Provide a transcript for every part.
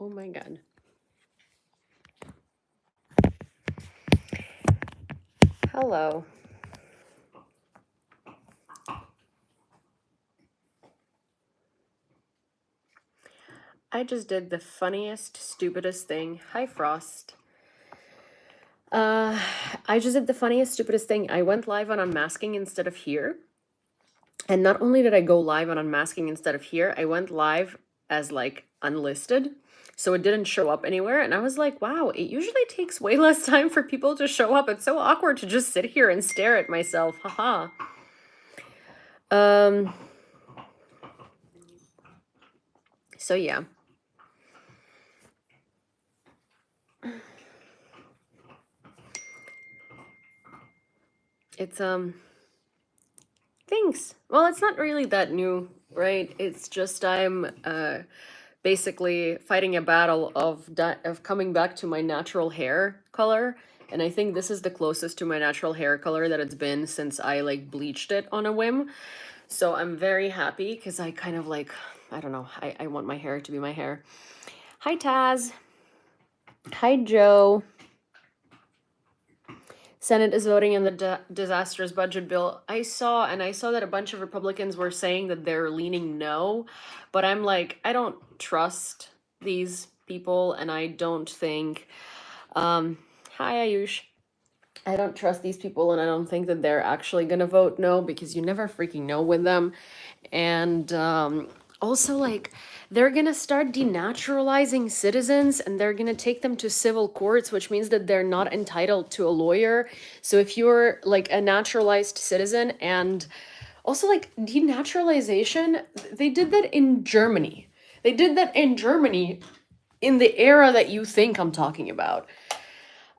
Oh my god. Hello. I just did the funniest, stupidest thing. Hi, Frost. I just did the funniest, stupidest thing. I went live on unmasking instead of here. And not only did I go live on unmasking instead of here, I went live as like unlisted. So it didn't show up anywhere. And I was like, wow, it usually takes way less time for people to show up. It's so awkward to just sit here and stare at myself. Haha. So yeah. It's thanks. Well, it's not really that new, right? It's just I'm basically fighting a battle of coming back to my natural hair color, and I think this is the closest to my natural hair color that it's been since I like bleached it on a whim. So I'm very happy because I kind of like, I don't know, I want my hair to be my hair. Hi Taz. Hi Joe. Senate is voting on the disastrous budget bill. I saw that a bunch of Republicans were saying that they're leaning no, but I'm like, I don't trust these people, and I don't think, hi Ayush. I don't trust these people, and I don't think that they're actually gonna vote no, because you never freaking know with them. And also, like, they're gonna start denaturalizing citizens, and they're gonna take them to civil courts, which means that they're not entitled to a lawyer. So if you're like a naturalized citizen, and also like denaturalization, they did that in Germany. They did that in Germany in the era that you think I'm talking about.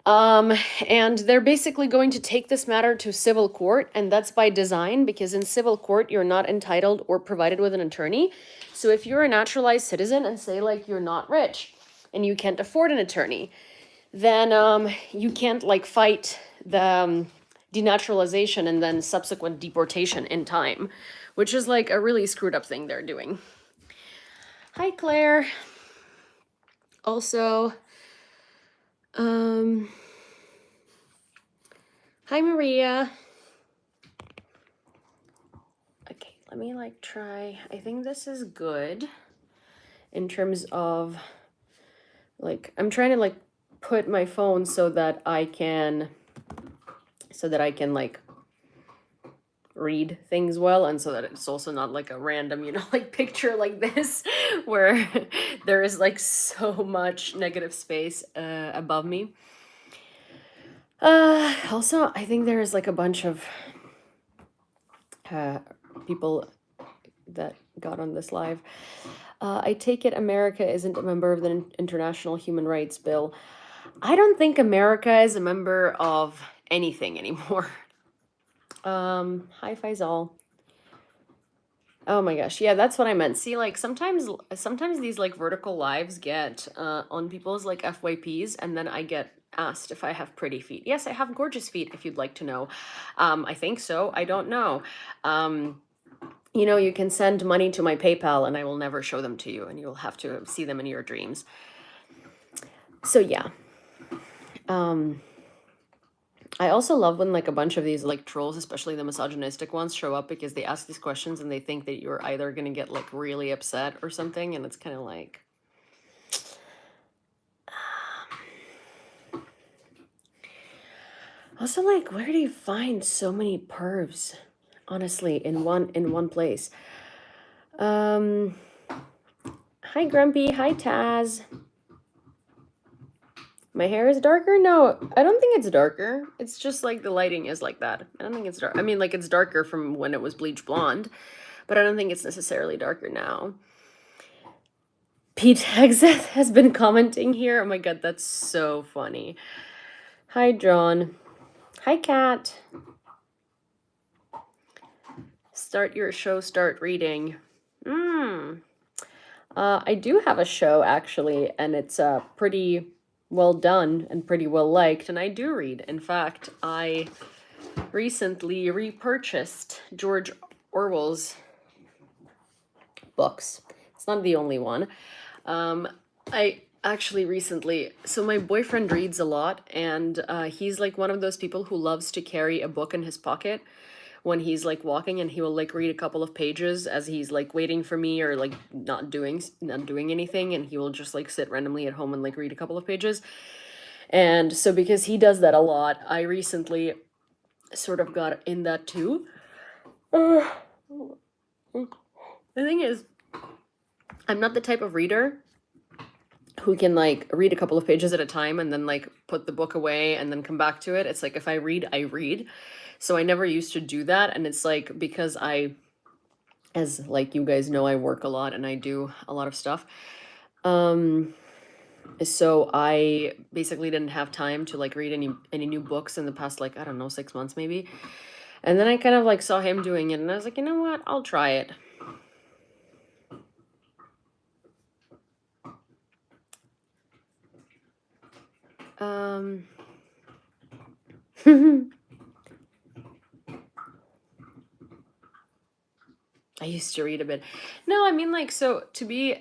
And they're basically going to take this matter to civil court, and that's by design, because in civil court, you're not entitled or provided with an attorney. So if you're a naturalized citizen and say like you're not rich and you can't afford an attorney, then you can't like fight the denaturalization and then subsequent deportation in time, which is like a really screwed up thing they're doing. Hi, Claire. Also, hi, Maria. Okay, let me like try. I think this is good in terms of like, I'm trying to like put my phone so that I can like read things well, and so that it's also not like a random, you know, like picture like this where there is like so much negative space above me. Also, I think there is like a bunch of people that got on this live. I take it America isn't a member of the International Human Rights Bill. I don't think America is a member of anything anymore. Hi Faisal. Oh my gosh, yeah, that's what I meant. See, like sometimes these like vertical lives get on people's like FYPs, and then I get asked if I have pretty feet. Yes, I have gorgeous feet, if you'd like to know. I think so. I don't know. You know, you can send money to my PayPal and I will never show them to you, and you'll have to see them in your dreams. So yeah. I also love when like a bunch of these like trolls, especially the misogynistic ones, show up because they ask these questions and they think that you're either gonna get like really upset or something, and it's kind of like, also like, where do you find so many pervs, honestly, in one place? Hi Grumpy, hi Taz. My hair is darker? No, I don't think it's darker. It's just like the lighting is like that. I don't think it's dark. I mean, like it's darker from when it was bleach blonde, but I don't think it's necessarily darker now. Pete Hexeth has been commenting here. Oh my god, that's so funny. Hi, John. Hi, Kat. Start your show, start reading. I do have a show, actually, and it's pretty well done and pretty well liked, and I do read. In fact, I recently repurchased George Orwell's books. It's not the only one. I Actually, recently, so my boyfriend reads a lot, and he's like one of those people who loves to carry a book in his pocket when he's like walking, and he will like read a couple of pages as he's like waiting for me or like not doing anything, and he will just like sit randomly at home and like read a couple of pages. And so because he does that a lot, I recently sort of got in that too. Uh, the thing is, I'm not the type of reader who can like read a couple of pages at a time and then like put the book away and then come back to it. It's like if I read, I read. So I never used to do that. And it's like because as like you guys know, I work a lot and I do a lot of stuff. Um, so I basically didn't have time to like read any new books in the past, like, I don't know, 6 months maybe. And then I kind of like saw him doing it and I was like, you know what? I'll try it. Um I used to read a bit. No, I mean like so to be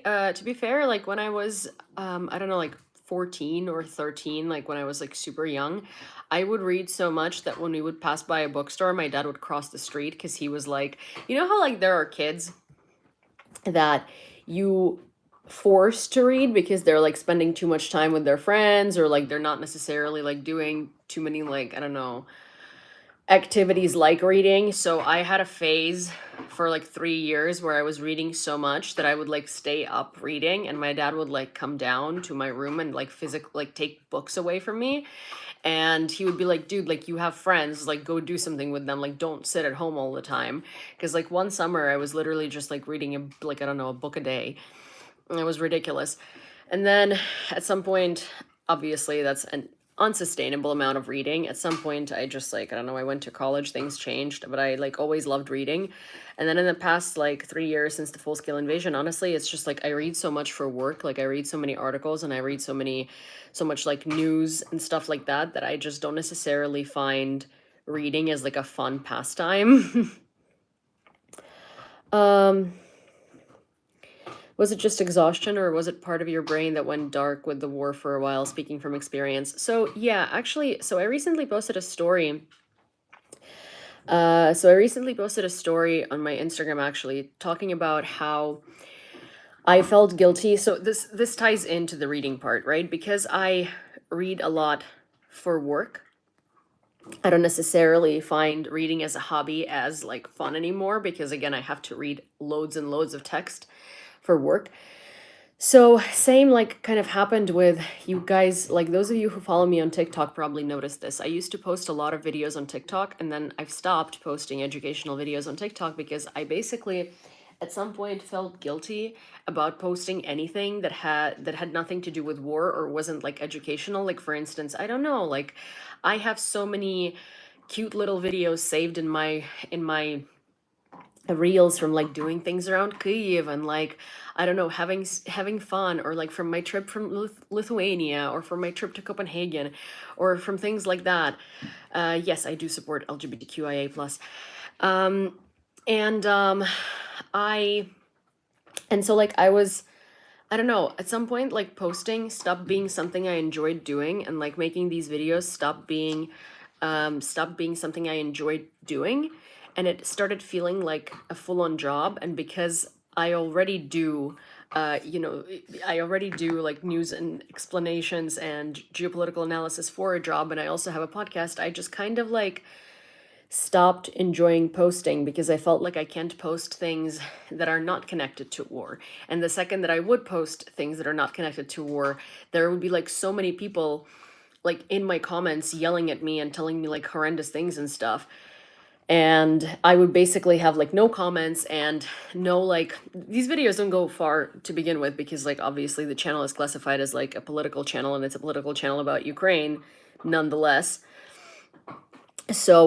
fair, like when I was I don't know, like 14 or 13, like when I was like super young, I would read so much that when we would pass by a bookstore, my dad would cross the street because he was like, you know how like there are kids that you force to read because they're like spending too much time with their friends or like they're not necessarily like doing too many like, I don't know, activities like reading. So I had a phase for like 3 years where I was reading so much that I would like stay up reading, and my dad would like come down to my room and like physically like take books away from me. And he would be like, dude, like you have friends, like go do something with them, like don't sit at home all the time. Because like one summer I was literally just like reading like, I don't know, a book a day. And it was ridiculous. And then at some point, obviously that's an unsustainable amount of reading. At some point I just like, I don't know, I went to college, things changed, but I like always loved reading. And then in the past like 3 years since the full scale invasion, honestly, it's just like I read so much for work. Like I read so many articles and I read so much like news and stuff like that that I just don't necessarily find reading as like a fun pastime. um Was it just exhaustion, or was it part of your brain that went dark with the war for a while, speaking from experience? So, yeah, actually, so I recently posted a story. So I recently posted a story on my Instagram actually talking about how I felt guilty. So this ties into the reading part, right? Because I read a lot for work. I don't necessarily find reading as a hobby as like fun anymore because again, I have to read loads and loads of text for work. So same like kind of happened with you guys, like those of you who follow me on TikTok probably noticed this. I used to post a lot of videos on TikTok, and then I've stopped posting educational videos on TikTok because I basically at some point felt guilty about posting anything that had nothing to do with war or wasn't like educational. Like for instance, I don't know, like I have so many cute little videos saved in my reels from like doing things around Kyiv and like I don't know, having fun, or like from my trip from Lithuania, or from my trip to Copenhagen, or from things like that. Yes, I do support LGBTQIA plus. Um, and I and so like I don't know, at some point like posting stopped being something I enjoyed doing, and like making these videos stopped being something I enjoyed doing, and it started feeling like a full-on job. And because I already do I already do like news and explanations and geopolitical analysis for a job, and I also have a podcast, I just kind of like stopped enjoying posting because I felt like I can't post things that are not connected to war. And the second that I would post things that are not connected to war, there would be like so many people like in my comments yelling at me and telling me like horrendous things and stuff. And I would basically have like no comments and no like these videos don't go far to begin with because like obviously the channel is classified as like a political channel, and it's a political channel about Ukraine nonetheless. So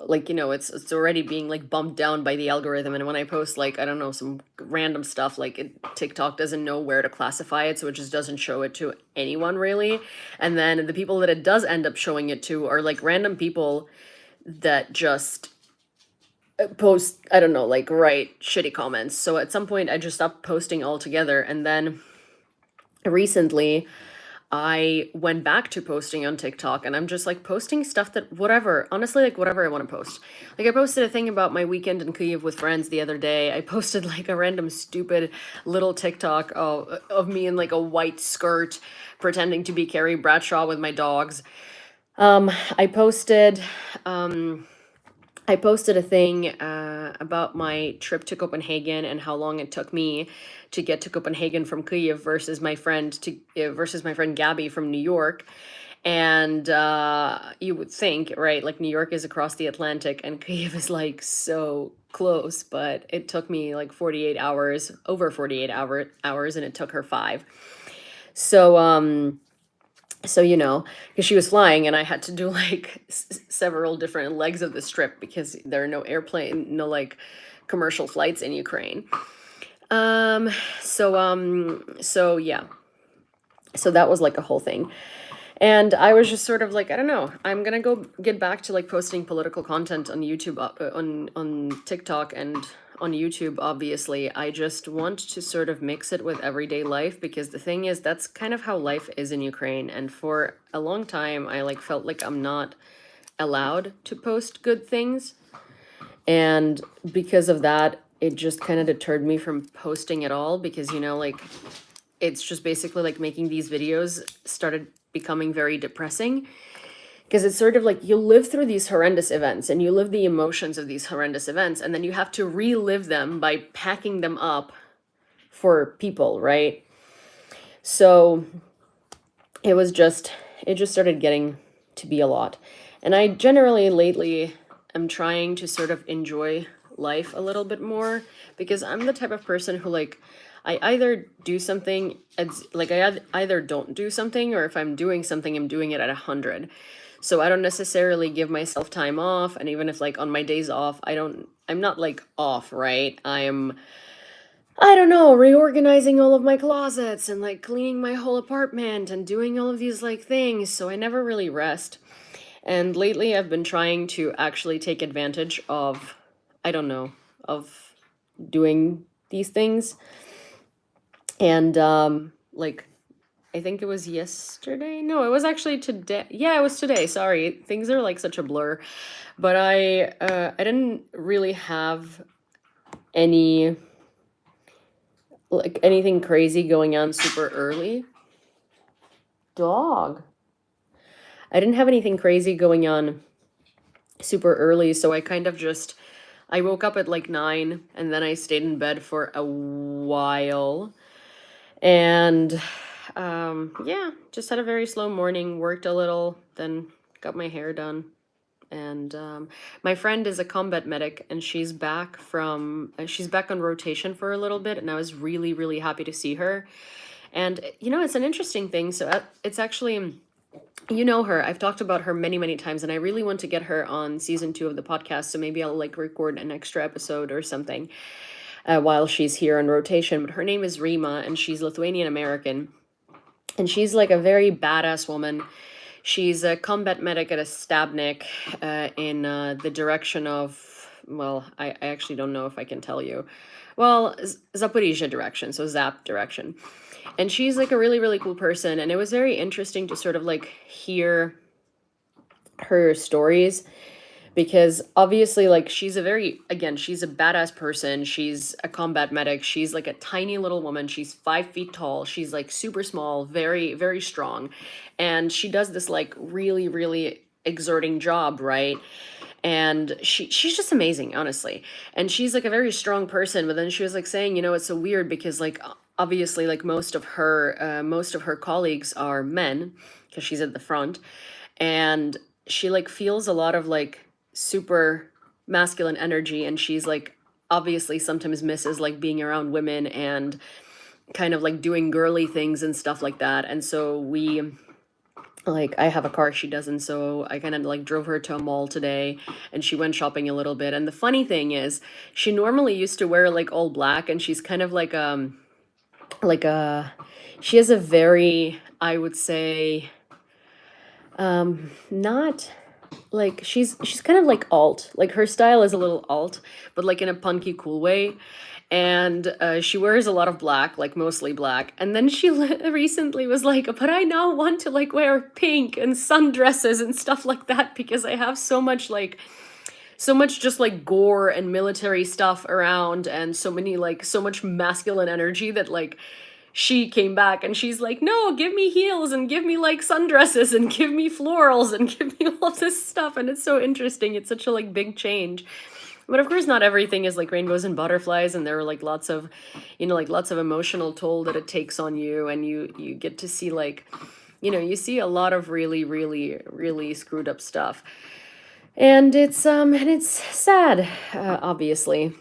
like it's already being like bumped down by the algorithm, and when I post like I don't know some random stuff, like TikTok doesn't know where to classify it, so it just doesn't show it to anyone really. And then the people that it does end up showing it to are like random people that just post, I don't know, like write shitty comments. So at some point I just stopped posting altogether, and then recently I went back to posting on TikTok, and I'm just like posting stuff that whatever, honestly, like whatever I want to post. Like I posted a thing about my weekend in Kyiv with friends the other day. I posted like a random stupid little TikTok of me in like a white skirt pretending to be Carrie Bradshaw with my dogs. Um, I posted um I posted a thing about my trip to Copenhagen and how long it took me to get to Copenhagen from Kyiv versus my friend Gabby from New York. And you would think, right, like New York is across the Atlantic and Kyiv is like so close, but it took me like 48 hours, over 48 hours, and it took her 5. So because she was flying and I had to do like several different legs of this trip because there are no airplane, no like commercial flights in Ukraine. Um, so yeah, so that was like a whole thing. And I was just sort of like, I don't know, I'm gonna go get back to like posting political content on YouTube, on TikTok and on YouTube, obviously. I just want to sort of mix it with everyday life because the thing is, that's kind of how life is in Ukraine. And for a long time, I like felt like I'm not allowed to post good things. And because of that, it just kind of deterred me from posting at all because, like, it's just basically like making these videos started becoming very depressing because it's sort of like you live through these horrendous events and you live the emotions of these horrendous events and then you have to relive them by packing them up for people, right? So it just started getting to be a lot. And I generally lately am trying to sort of enjoy life a little bit more because I'm the type of person who like I either do something like I either don't do something, or if I'm doing something, I'm doing it at 100. So I don't necessarily give myself time off, and even if like on my days off, I'm not like off, right? I don't know, reorganizing all of my closets and like cleaning my whole apartment and doing all of these like things, so I never really rest. And lately I've been trying to actually take advantage of, I don't know, of doing these things. And like I think it was yesterday. No, it was actually today. Yeah, it was today. Sorry. Things are like such a blur. But I didn't really have any like anything crazy going on super early. Dog. I didn't have anything crazy going on super early, so I kind of just I woke up at like 9 and then I stayed in bed for a while. And yeah, just had a very slow morning, worked a little, then got my hair done. And my friend is a combat medic and she's back on rotation for a little bit, and I was really, really happy to see her. And it's an interesting thing. So it's actually, her. I've talked about her many, many times, and I really want to get her on season 2 of the podcast. So maybe I'll like record an extra episode or something while she's here on rotation. But her name is Rima, and she's Lithuanian American. And she's like a very badass woman. She's a combat medic at a Stabnik in the direction of, well, I actually don't know if I can tell you. Well, Zaporizhia direction, so Zap direction. And she's like a really, really cool person. And it was very interesting to sort of like hear her stories because obviously like she's a badass person. She's a combat medic. She's like a tiny little woman. She's 5 feet tall. She's like super small, very, very strong. And she does this like really, really exerting job, right? And she's just amazing, honestly. And she's like a very strong person, but then she was like saying, it's so weird because like obviously like most of her colleagues are men because she's at the front, and she like feels a lot of like super masculine energy, and she's like obviously sometimes misses like being around women and kind of like doing girly things and stuff like that. And so I have a car, she doesn't, so I kind of like drove her to a mall today and she went shopping a little bit. And the funny thing is, she normally used to wear like all black, and she's kind of like a she has a very, I would say, not like she's kind of like alt. Like her style is a little alt, but like in a punky cool way. and she wears a lot of black, like mostly black. And then she recently was like, but I now want to like wear pink and sundresses and stuff like that because I have so much just like gore and military stuff around, and so much masculine energy that like she came back and she's like, no, give me heels and give me like sundresses and give me florals and give me all of this stuff. And it's so interesting. It's such a like big change. But of course, not everything is like rainbows and butterflies, and there are like lots of emotional toll that it takes on you, and you get to see like, you see a lot of really, really, really screwed up stuff, and it's sad, obviously,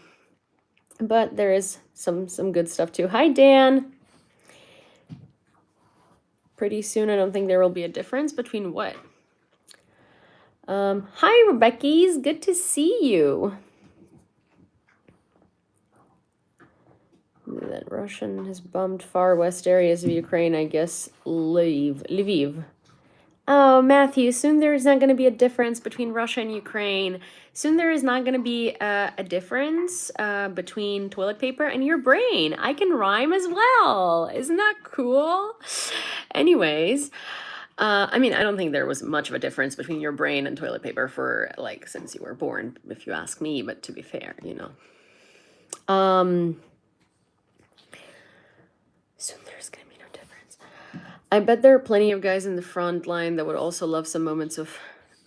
but there is some good stuff too. Hi, Dan. Pretty soon, I don't think there will be a difference between what. Hi, Rebecca's. Good to see you. That Russian has bombed far west areas of Ukraine, I guess. Lviv. Oh, Matthew, soon there's not going to be a difference between Russia and Ukraine. Soon there is not going to be a difference between toilet paper and your brain. I can rhyme as well. Isn't that cool? Anyways, I mean, I don't think there was much of a difference between your brain and toilet paper for, like, since you were born, if you ask me, but to be fair, Soon there's going to be no difference. I bet there are plenty of guys in the front line that would also love some moments of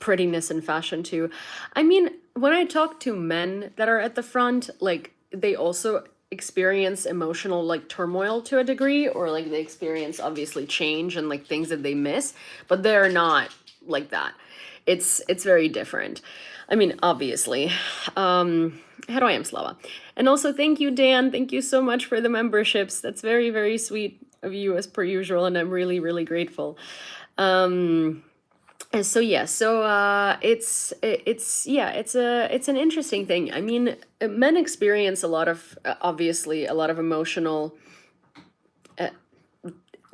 prettiness and fashion too. I mean, when I talk to men that are at the front, like, they also experience emotional like turmoil to a degree, or like they experience obviously change and like things that they miss, but they're not like that. It's very different. I mean, obviously. How do I am, Slava? And also, thank you, Dan. Thank you so much for the memberships. That's very, very sweet of you, as per usual, and I'm really, really grateful. And so yeah, it's an interesting thing. I mean, men experience a lot of obviously a lot of emotional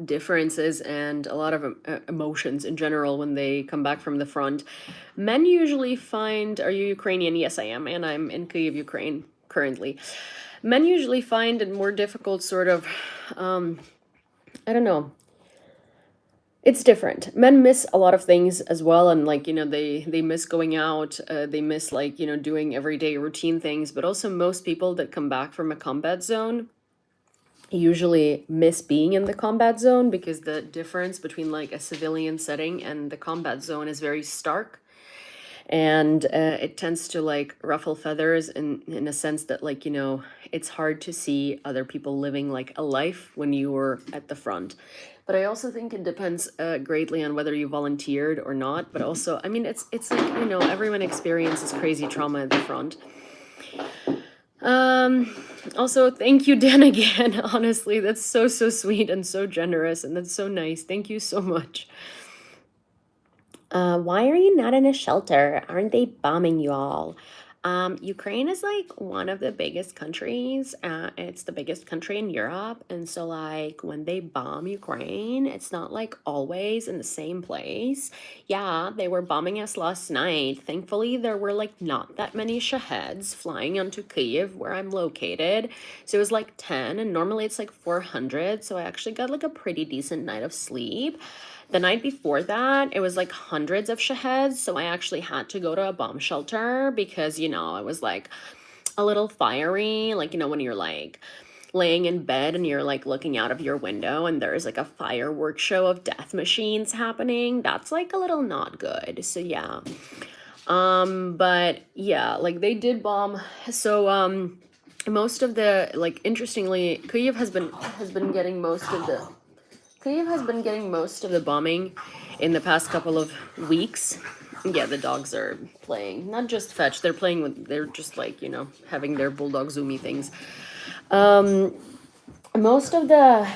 differences and a lot of emotions in general when they come back from the front. Men usually find, are you Ukrainian? Yes, I am, and I'm in Kyiv, Ukraine currently. Men usually find it more difficult sort of, I don't know. It's different. Men miss a lot of things as well, and like, they miss going out, they miss like, doing everyday routine things, but also most people that come back from a combat zone usually miss being in the combat zone, because the difference between like a civilian setting and the combat zone is very stark, and it tends to like ruffle feathers in a sense that like, it's hard to see other people living like a life when you were at the front. But I also think it depends greatly on whether you volunteered or not. But also, I mean, it's like, everyone experiences crazy trauma at the front. Also, thank you, Dan, again. Honestly, that's so sweet and so generous, and that's so nice. Thank you so much. Why are you not in a shelter? Aren't they bombing you all? Ukraine is like one of the biggest countries. It's the biggest country in Europe. And so like when they bomb Ukraine, it's not like always in the same place. Yeah, they were bombing us last night. Thankfully, there were like not that many Shaheds flying onto Kyiv where I'm located. So it was like 10, and normally it's like 400. So I actually got like a pretty decent night of sleep. The night before that, it was like hundreds of Shaheds, so I actually had to go to a bomb shelter because, it was like a little fiery, like, when you're like laying in bed and you're like looking out of your window and there's like a fireworks show of death machines happening. That's like a little not good. So yeah. But yeah, like they did bomb. So most of the, like, interestingly, Kyiv has been getting most of the bombing in the past couple of weeks. Yeah, the dogs are playing, not just fetch, they're just like, having their bulldog zoomy things. Most of the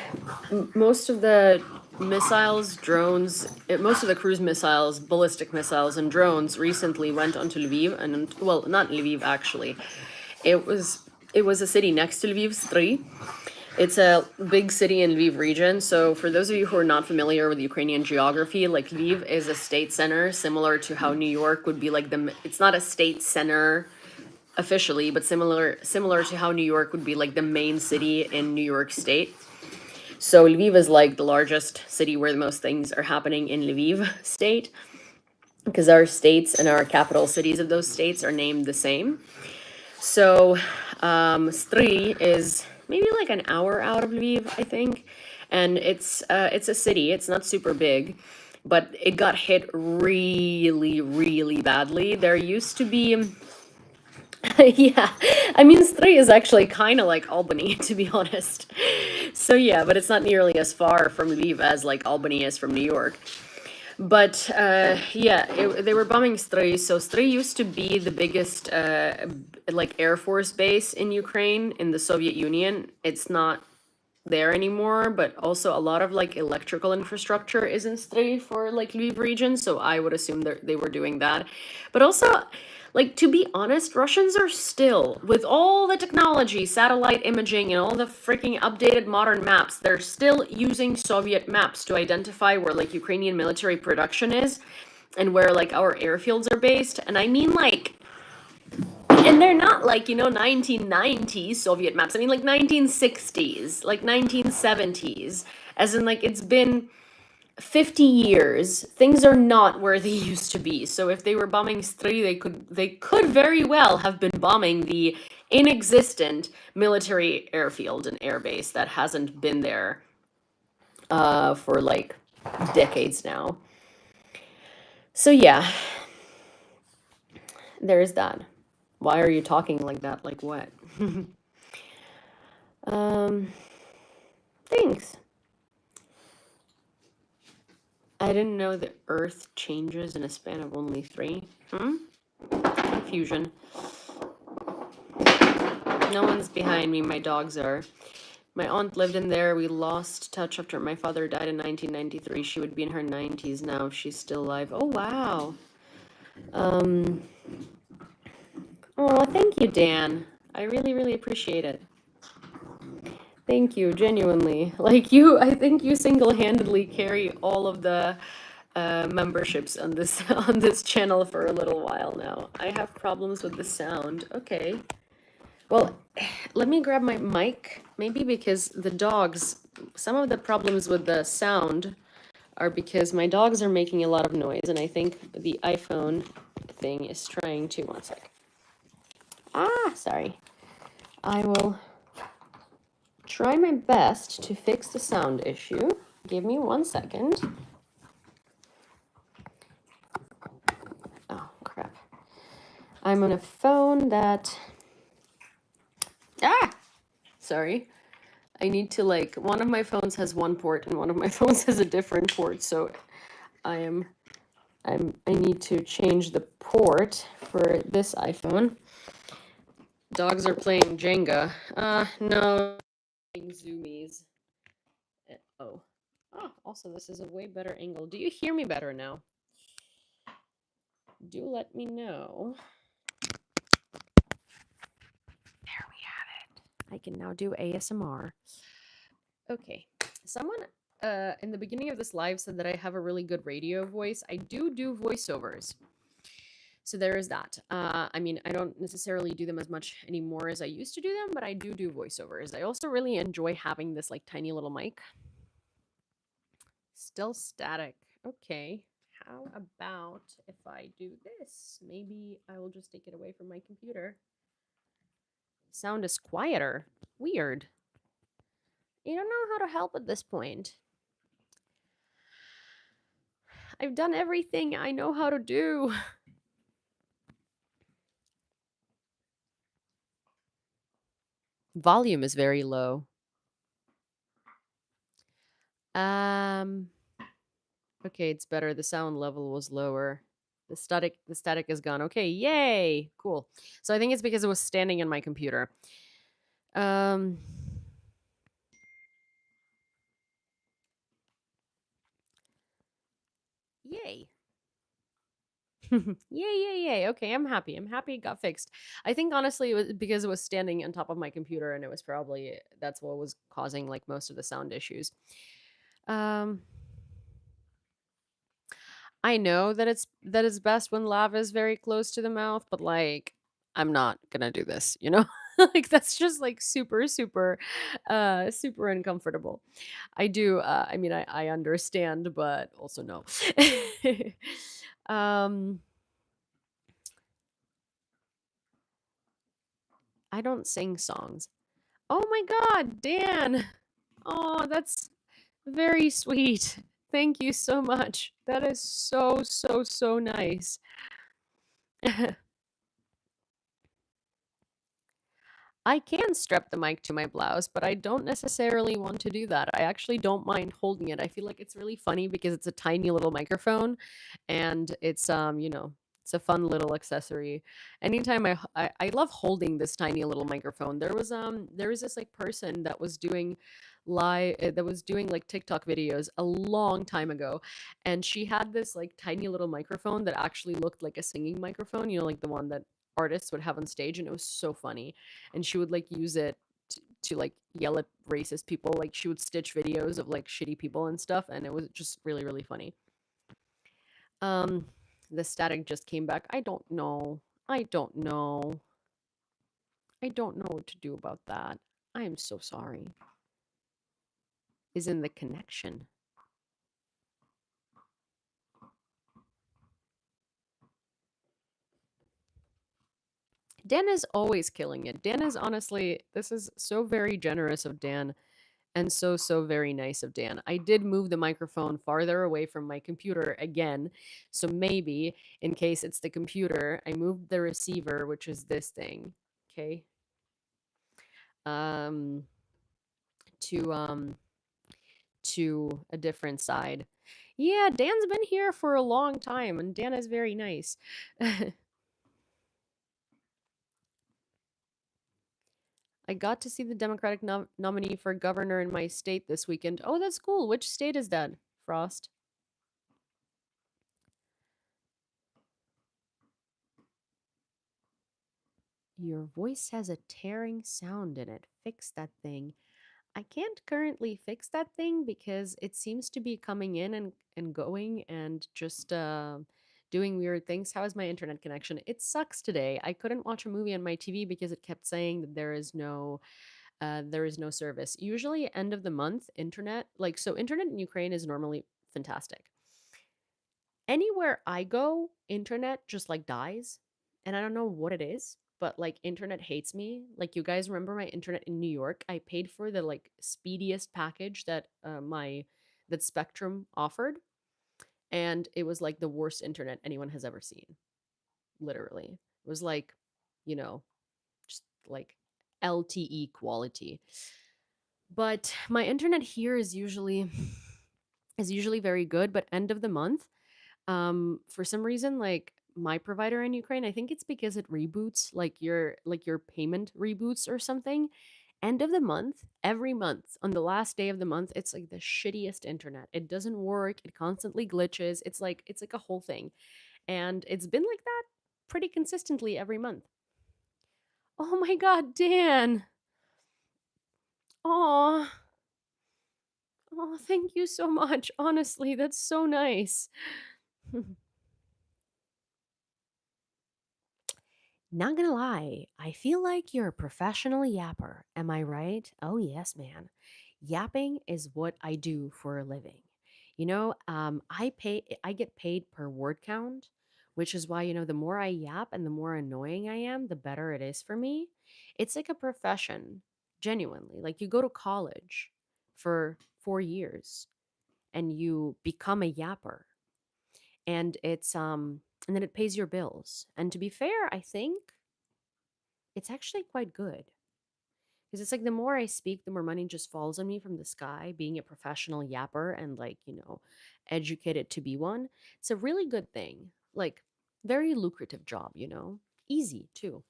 missiles, drones, most of the cruise missiles, ballistic missiles, and drones recently went onto Lviv, and, well, not Lviv, actually. It was a city next to Lviv, Stry. It's a big city in Lviv region. So for those of you who are not familiar with Ukrainian geography, like Lviv is a state center, similar to how New York would be like it's not a state center officially, but similar to how New York would be like the main city in New York State. So Lviv is like the largest city where the most things are happening in Lviv state, because our states and our capital cities of those states are named the same. So Stry is maybe like an hour out of Lviv, I think, and it's a city. It's not super big, but it got hit really, really badly. There used to be, yeah, I mean, Stry is actually kind of like Albany, to be honest. So yeah, but it's not nearly as far from Lviv as like Albany is from New York. But yeah, they were bombing Stry. So Stry used to be the biggest like Air Force base in Ukraine in the Soviet Union. It's not there anymore, but also a lot of like electrical infrastructure is in Stry for like Lviv region. So I would assume that they were doing that. But also, like, to be honest, Russians are still, with all the technology, satellite imaging, and all the freaking updated modern maps, they're still using Soviet maps to identify where like Ukrainian military production is and where like our airfields are based. And I mean, like, and they're not like, 1990s Soviet maps. I mean, like 1960s, like 1970s, as in like it's been 50 years. Things are not where they used to be. So if they were bombing Stry, they could very well have been bombing the inexistent military airfield and airbase that hasn't been there for like decades now. So yeah, there's that. Why are you talking like that? Like what? um Thanks. I didn't know the Earth changes in a span of only 3. Confusion. No one's behind me. My dogs are. My aunt lived in there. We lost touch after my father died in 1993. She would be in her 90s now. She's still alive. Oh, wow. Um. Oh, thank you, Dan. I really, really appreciate it. Thank you, genuinely. Like you, I think you single-handedly carry all of the memberships on this on this channel for a little while now. I have problems with the sound. Okay. Well, let me grab my mic, maybe because the dogs, some of the problems with the sound are because my dogs are making a lot of noise, and I think the iPhone thing is trying to. One sec. Sorry. I will try my best to fix the sound issue. Give me 1 second. Oh, crap. I'm on a phone that... Sorry. I need to like, one of my phones has one port and one of my phones has a different port, so I need to change the port for this iPhone. Dogs are playing Jenga. No, zoomies. Oh, also this is a way better angle. Do you hear me better now? Do let me know. There we have it. I can now do ASMR. Okay, someone in the beginning of this live said that I have a really good radio voice. I do voiceovers. So there is that. I mean, I don't necessarily do them as much anymore as I used to do them, but I do voiceovers. I also really enjoy having this like tiny little mic. Still static. Okay. How about if I do this? Maybe I will just take it away from my computer. Sound is quieter. Weird. I don't know how to help at this point. I've done everything I know how to do. Volume is very low. Okay, it's better. The sound level was lower. The static is gone. Okay, yay! Cool. So I think it's because it was standing in my computer. Yay. Yay. Okay, I'm happy. I'm happy it got fixed. I think honestly it was because it was standing on top of my computer and it was probably that's what was causing like most of the sound issues. I know that it's best when lava is very close to the mouth, but like I'm not gonna do this, you know? Like that's just like super, super, super uncomfortable. I do, I mean, I understand, but also no. um, I don't sing songs. Oh my God, Dan. Oh, that's very sweet. Thank you so much. That is so, so, so nice. I can strap the mic to my blouse, but I don't necessarily want to do that. I actually don't mind holding it. I feel like it's really funny because it's a tiny little microphone and it's it's a fun little accessory. Anytime I love holding this tiny little microphone. There was this like person that was doing like TikTok videos a long time ago, and she had this like tiny little microphone that actually looked like a singing microphone, like the one that artists would have on stage, and it was so funny. And she would like use it to like yell at racist people. Like she would stitch videos of like shitty people and stuff, and it was just really, really funny. um the static just came back. I don't know what to do about that. I am so sorry. Is in the connection. Dan is always killing it. Dan is honestly, this is so very generous of Dan and so, so very nice of Dan. I did move the microphone farther away from my computer again. So maybe in case it's the computer, I moved the receiver, which is this thing. Okay. Um to to a different side. Yeah, Dan's been here for a long time and Dan is very nice. I got to see the Democratic nominee for governor in my state this weekend. Oh, that's cool. Which state is that, Frost? Your voice has a tearing sound in it. Fix that thing. I can't currently fix that thing because it seems to be coming in and going and just doing weird things. How is my internet connection? It sucks today. I couldn't watch a movie on my TV because it kept saying that there is no service. Usually end of the month internet, like, so internet in Ukraine is normally fantastic. Anywhere I go, internet just like dies. And I don't know what it is, but like internet hates me. Like, you guys remember my internet in New York? I paid for the like speediest package that Spectrum offered, and it was like the worst internet anyone has ever seen. Literally. It was like, you know, just like LTE quality. But my internet here is usually very good, but end of the month, for some reason, like my provider in Ukraine, I think it's because it reboots, like your payment reboots or something. End of the month, every month, on the last day of the month, it's like the shittiest internet. It doesn't work, it constantly glitches. It's like a whole thing. And it's been like that pretty consistently every month. Oh my god, Dan. Oh, oh, thank you so much. Honestly, that's so nice. Not gonna lie, I feel like you're a professional yapper. Am I right? Oh, yes, man. Yapping is what I do for a living. I get paid per word count, which is why, the more I yap and the more annoying I am, the better it is for me. It's like a profession, genuinely. Like, you go to college for 4 years and you become a yapper, and then it pays your bills. And to be fair, I think it's actually quite good because it's like the more I speak, the more money just falls on me from the sky, being a professional yapper and, like, educated to be one. It's a really good thing. Like, very lucrative job. Easy too.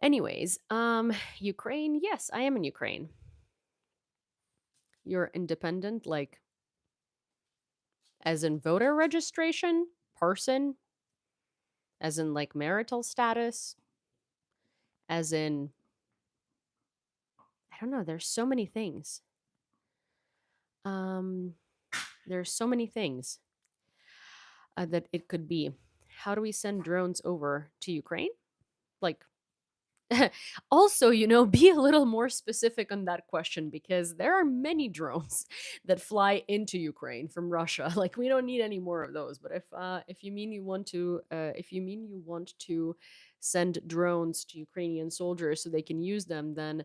Anyways, Ukraine, yes, I am in Ukraine. You're independent, like, as in voter registration, person, as in like marital status, as in, I don't know, there's so many things. Um, there's so many things that it could be. How do we send drones over to Ukraine? like also, be a little more specific on that question because there are many drones that fly into Ukraine from Russia. Like we don't need any more of those. But if you mean you want to send drones to Ukrainian soldiers so they can use them, then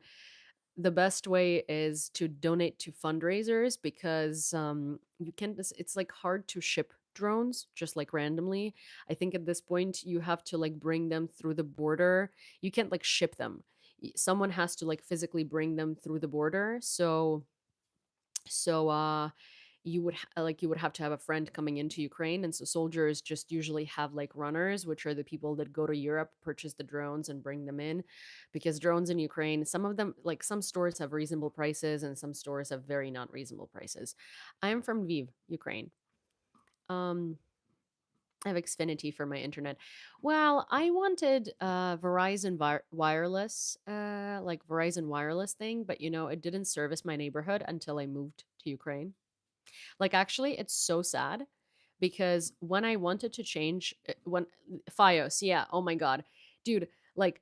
the best way is to donate to fundraisers because you can't it's like hard to ship drones just like randomly. I think at this point you have to like bring them through the border. You can't like ship them. Someone has to like physically bring them through the border. So you would have to have a friend coming into Ukraine, and so soldiers just usually have like runners, which are the people that go to Europe, purchase the drones and bring them in, because drones in Ukraine, some of them, like some stores have reasonable prices and some stores have very not reasonable prices. I am from Lviv, Ukraine. um I have Xfinity for my internet. Well, I wanted Verizon wireless, like Verizon wireless thing, but it didn't service my neighborhood until I moved to Ukraine. Like, actually, it's so sad because when I wanted to change, when Fios, yeah, oh my God, dude, like,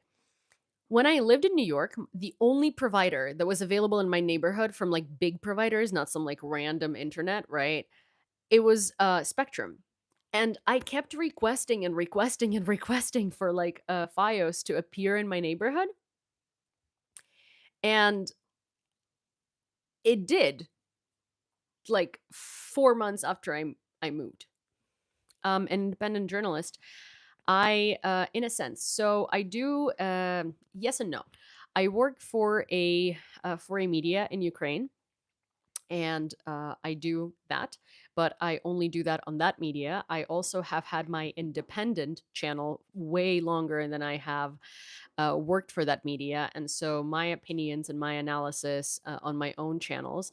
when I lived in New York, the only provider that was available in my neighborhood from like big providers, not some like random internet, right? It was Spectrum. And I kept requesting and requesting and requesting for like Fios to appear in my neighborhood. And it did like 4 months after I moved. An independent journalist. In a sense, so I do, yes and no. I work for a media in Ukraine, and I do that, but I only do that on that media. I also have had my independent channel way longer than I have worked for that media, and so my opinions and my analysis on my own channels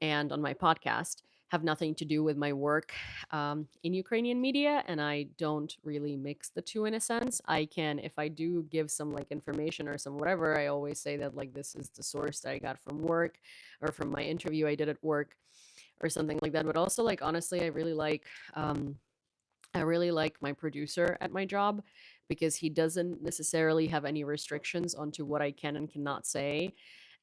and on my podcast have nothing to do with my work in Ukrainian media, and I don't really mix the two in a sense. I can, if I do give some like information or some whatever, I always say that like this is the source that I got from work or from my interview I did at work or something like that. But also, like, honestly, I really like my producer at my job because he doesn't necessarily have any restrictions onto what I can and cannot say.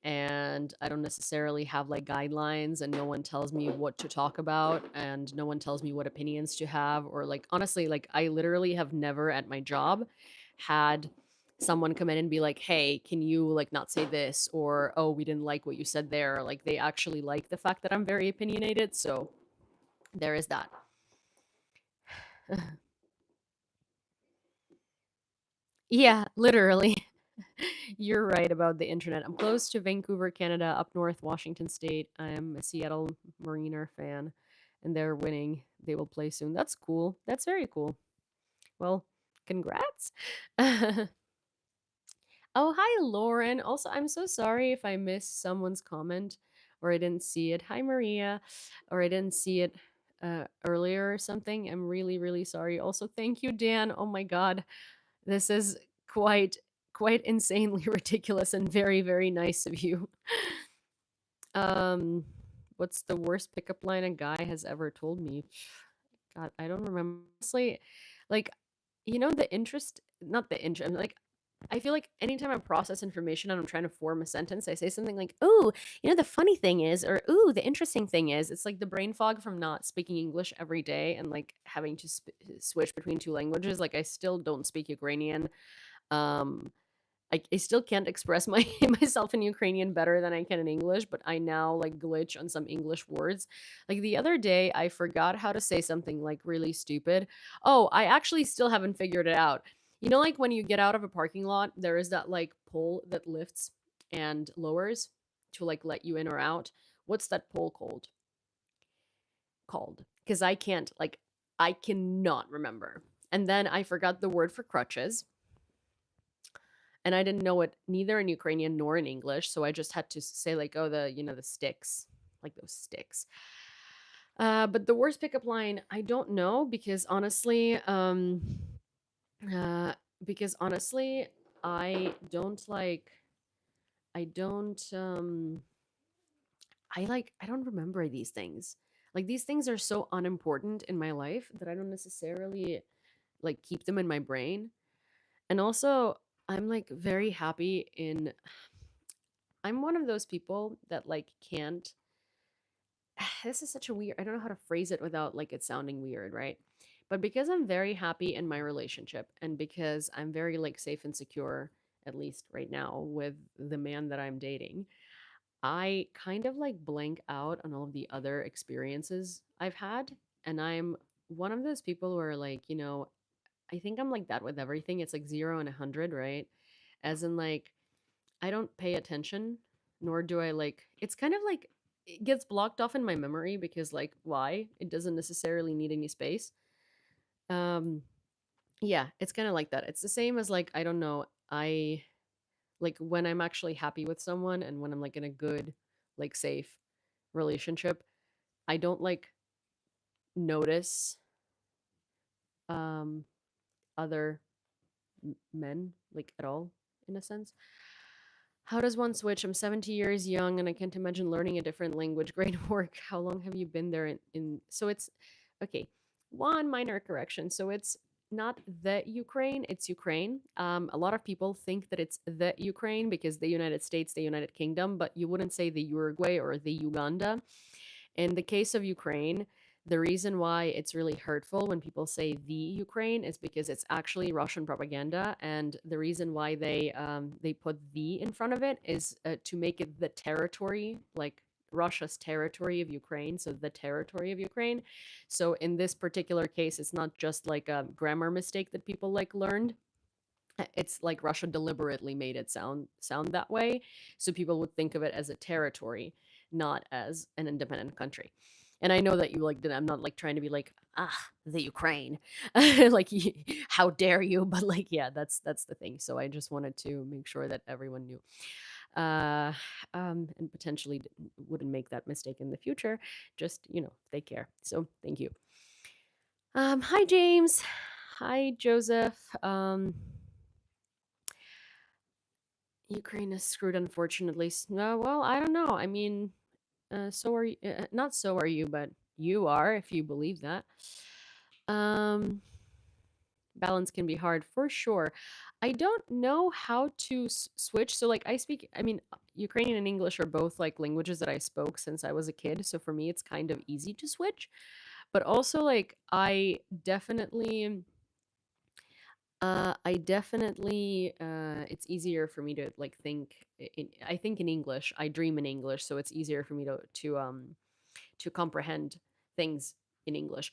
And I don't necessarily have like guidelines, and no one tells me what to talk about, and no one tells me what opinions to have. Or, like, honestly, like, I literally have never at my job had someone come in and be like, hey, can you like not say this? Or, oh, we didn't like what you said there. Like, they actually like the fact that I'm very opinionated. So there is that. Yeah, literally. You're right about the internet. I'm close to Vancouver, Canada, up north, Washington State. I'm a Seattle Mariner fan, and they're winning. They will play soon. That's cool. That's very cool. Well, congrats. Oh, hi, Lauren. Also, I'm so sorry if I missed someone's comment or I didn't see it. Hi, Maria. Or I didn't see it earlier or something. I'm really, really sorry. Also, thank you, Dan. Oh my God. This is quite quite insanely ridiculous and very, very nice of you. Um, what's the worst pickup line a guy has ever told me? God, I don't remember. Honestly, like, the interest, not the interest, like, I feel like anytime I process information and I'm trying to form a sentence, I say something like, "Ooh, the funny thing is," or "Ooh, the interesting thing is." It's like the brain fog from not speaking English every day and like having to switch between two languages. Like, I still don't speak Ukrainian. Um, I still can't express my myself in Ukrainian better than I can in English, but I now like glitch on some English words. Like the other day, I forgot how to say something like really stupid. Oh, I actually still haven't figured it out. Like when you get out of a parking lot, there is that like pole that lifts and lowers to like let you in or out. What's that pole called? Because I cannot remember. And then I forgot the word for crutches, and I didn't know it neither in Ukrainian nor in English, so I just had to say like, "Oh, the sticks, like those sticks." But the worst pickup line, I don't know uh, because honestly, I don't like, I don't, I don't remember these things. Like these things are so unimportant in my life that I don't necessarily like keep them in my brain. And also, I'm like very happy in I'm one of those people that like can't this is such a weird I don't know how to phrase it without like it sounding weird, right? But because I'm very happy in my relationship and because I'm very like safe and secure, at least right now, with the man that I'm dating, I kind of like blank out on all of the other experiences I've had. And I'm one of those people where like, I think I'm like that with everything. It's like 0 and 100, right? As in like I don't pay attention, nor do I like it's kind of like it gets blocked off in my memory because like why? It doesn't necessarily need any space. Um yeah, it's kind of like that. It's the same as like I don't know, I like when I'm actually happy with someone and when I'm like in a good like safe relationship, I don't like notice um other men like at all in a sense. How does one switch? I'm 70 years young and I can't imagine learning a different language. Great work. How long have you been there so it's okay. One minor correction. So it's not the Ukraine, it's Ukraine. A lot of people think that it's the Ukraine because the United States, the United Kingdom, but you wouldn't say the Uruguay or the Uganda. In the case of Ukraine, the reason why it's really hurtful when people say the Ukraine is because it's actually Russian propaganda, and the reason why they put the in front of it is to make it the territory, like Russia's territory of Ukraine, so the territory of Ukraine. So in this particular case, it's not just like a grammar mistake that people like learned. It's like Russia deliberately made it sound that way, so people would think of it as a territory, not as an independent country. And I know that you like that I'm not like trying to be like the Ukraine, like how dare you? But like yeah, that's the thing. So I just wanted to make sure that everyone knew, uh, and potentially wouldn't make that mistake in the future. Just if they care. So thank you. Hi James, hi Joseph. Ukraine is screwed, unfortunately. No, well, I don't know. I mean, so are you. Not so are you, but you are, if you believe that. Um, Balance can be hard for sure. I don't know how to switch. So, like, I mean, Ukrainian and English are both like languages that I spoke since I was a kid. So, for me, it's kind of easy to switch. But also, like, it's easier for me to like think. I think in English. I dream in English, so it's easier for me to comprehend things in English.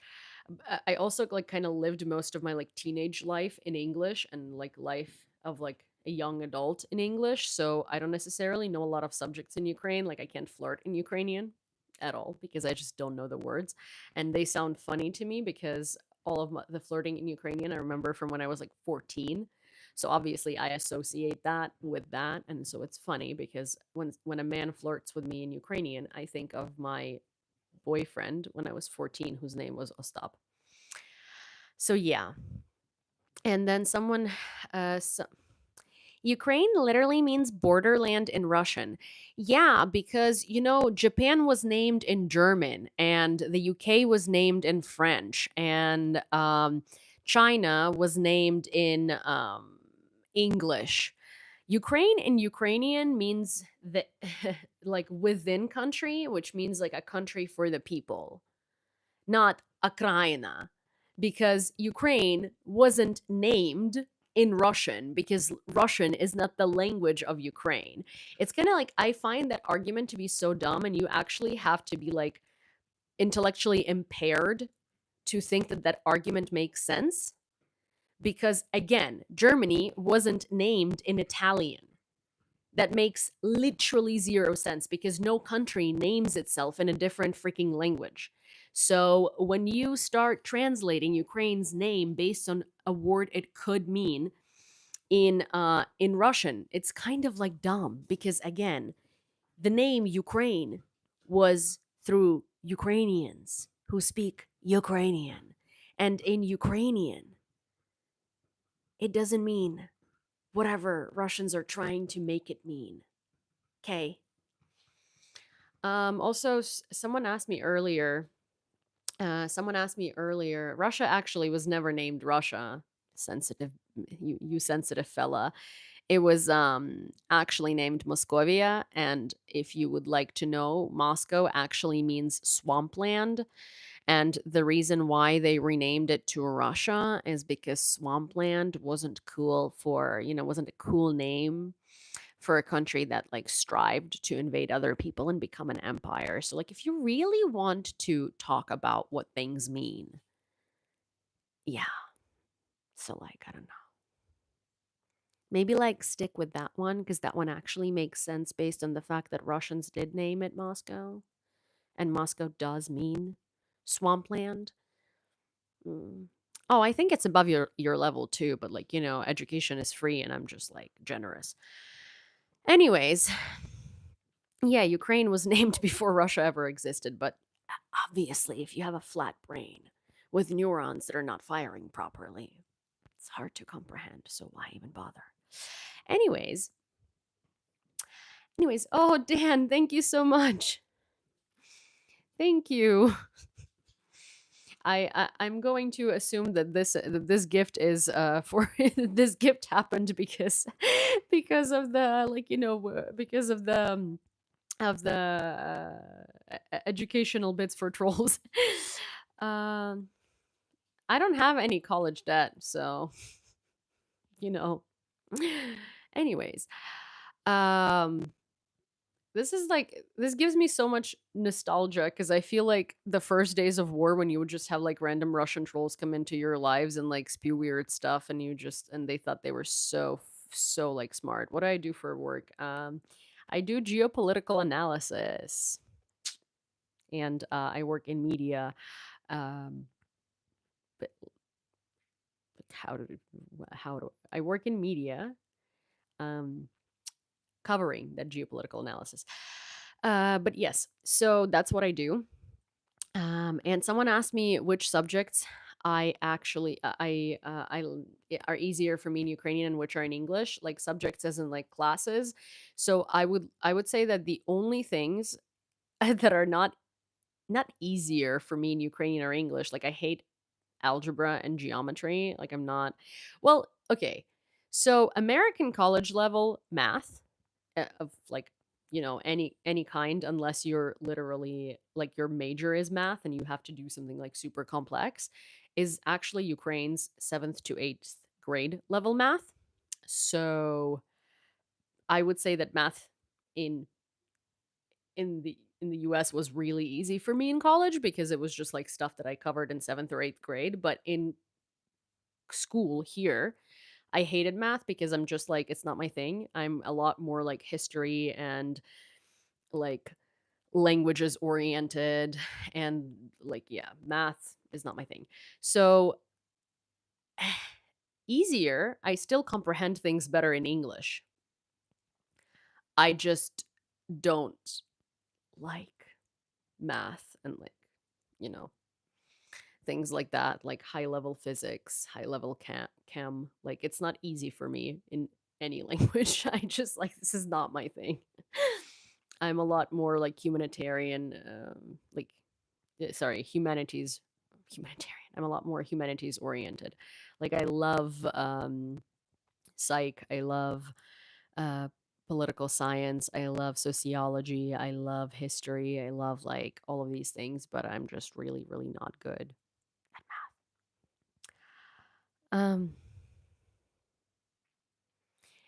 I also like kind of lived most of my like teenage life in English and like life of like a young adult in English, so I don't necessarily know a lot of subjects in Ukraine. Like I can't flirt in Ukrainian at all because I just don't know the words, and they sound funny to me because all of the flirting in Ukrainian I remember from when I was like 14. So obviously I associate that with that, and so it's funny because when a man flirts with me in Ukrainian, I think of my boyfriend when I was 14 whose name was Ostap. So yeah. And then Ukraine literally means borderland in Russian. Yeah, because Japan was named in German and the UK was named in French and China was named in English. Ukraine in Ukrainian means that like within country, which means like a country for the people, not Ukraina, because Ukraine wasn't named in Russian because Russian is not the language of Ukraine. It's kind of like I find that argument to be so dumb, and you actually have to be like intellectually impaired to think that that argument makes sense. Because again, Germany wasn't named in Italian. That makes literally zero sense because no country names itself in a different freaking language. So when you start translating Ukraine's name based on a word it could mean in Russian, it's kind of like dumb because again, the name Ukraine was through Ukrainians who speak Ukrainian. And in Ukrainian, it doesn't mean whatever Russians are trying to make it mean. Okay. Also, someone asked me earlier. Russia actually was never named Russia. sensitive, you sensitive fella. It was actually named Moscovia, and if you would like to know, Moscow actually means swampland. And the reason why they renamed it to Russia is because swampland wasn't cool for, wasn't a cool name for a country that like strived to invade other people and become an empire. So like if you really want to talk about what things mean, yeah. So like I don't know. Maybe like stick with that one because that one actually makes sense based on the fact that Russians did name it Moscow and Moscow does mean swampland. Mm. Oh, I think it's above your level too, but like, education is free and I'm just like generous. Anyways, yeah, Ukraine was named before Russia ever existed, but obviously if you have a flat brain with neurons that are not firing properly, it's hard to comprehend, so why even bother? Anyways, oh Dan, thank you so much. Thank you. I'm going to assume that this gift is for this gift happened because of the like because of the educational bits for trolls. um I don't have any college debt, so you know. Anyways, um this gives me so much nostalgia because I feel like the first days of war when you would just have like random Russian trolls come into your lives and like spew weird stuff and they thought they were so like smart. What do I do for work? I do geopolitical analysis and I work in media. Um, but how do I work in media? Um, Covering that geopolitical analysis. But yes, so that's what I do. And someone asked me which subjects I actually are easier for me in Ukrainian and which are in English, like subjects as in like classes. So I would say that the only things that are not easier for me in Ukrainian or English, like I hate algebra and geometry. Like I'm not well, okay. So American college level math of like any kind unless you're literally like your major is math and you have to do something like super complex is actually Ukraine's 7th to 8th grade level math. So I would say that math in in the US was really easy for me in college because it was just like stuff that I covered in 7th or 8th grade, but in school here I hated math because I'm just like it's not my thing. I'm a lot more like history and like languages oriented and like yeah, math is not my thing. So easier, I still comprehend things better in English. I just don't like math and like, you know, things like that, like high level physics, high level chem. Like it's not easy for me in any language. I just like this is not my thing. I'm a lot more like humanitarian, like sorry, humanitarian. I'm a lot more humanities oriented. Like I love psych. I love uh political science. I love sociology. I love history. I love like all of these things, but I'm just really really not good at math.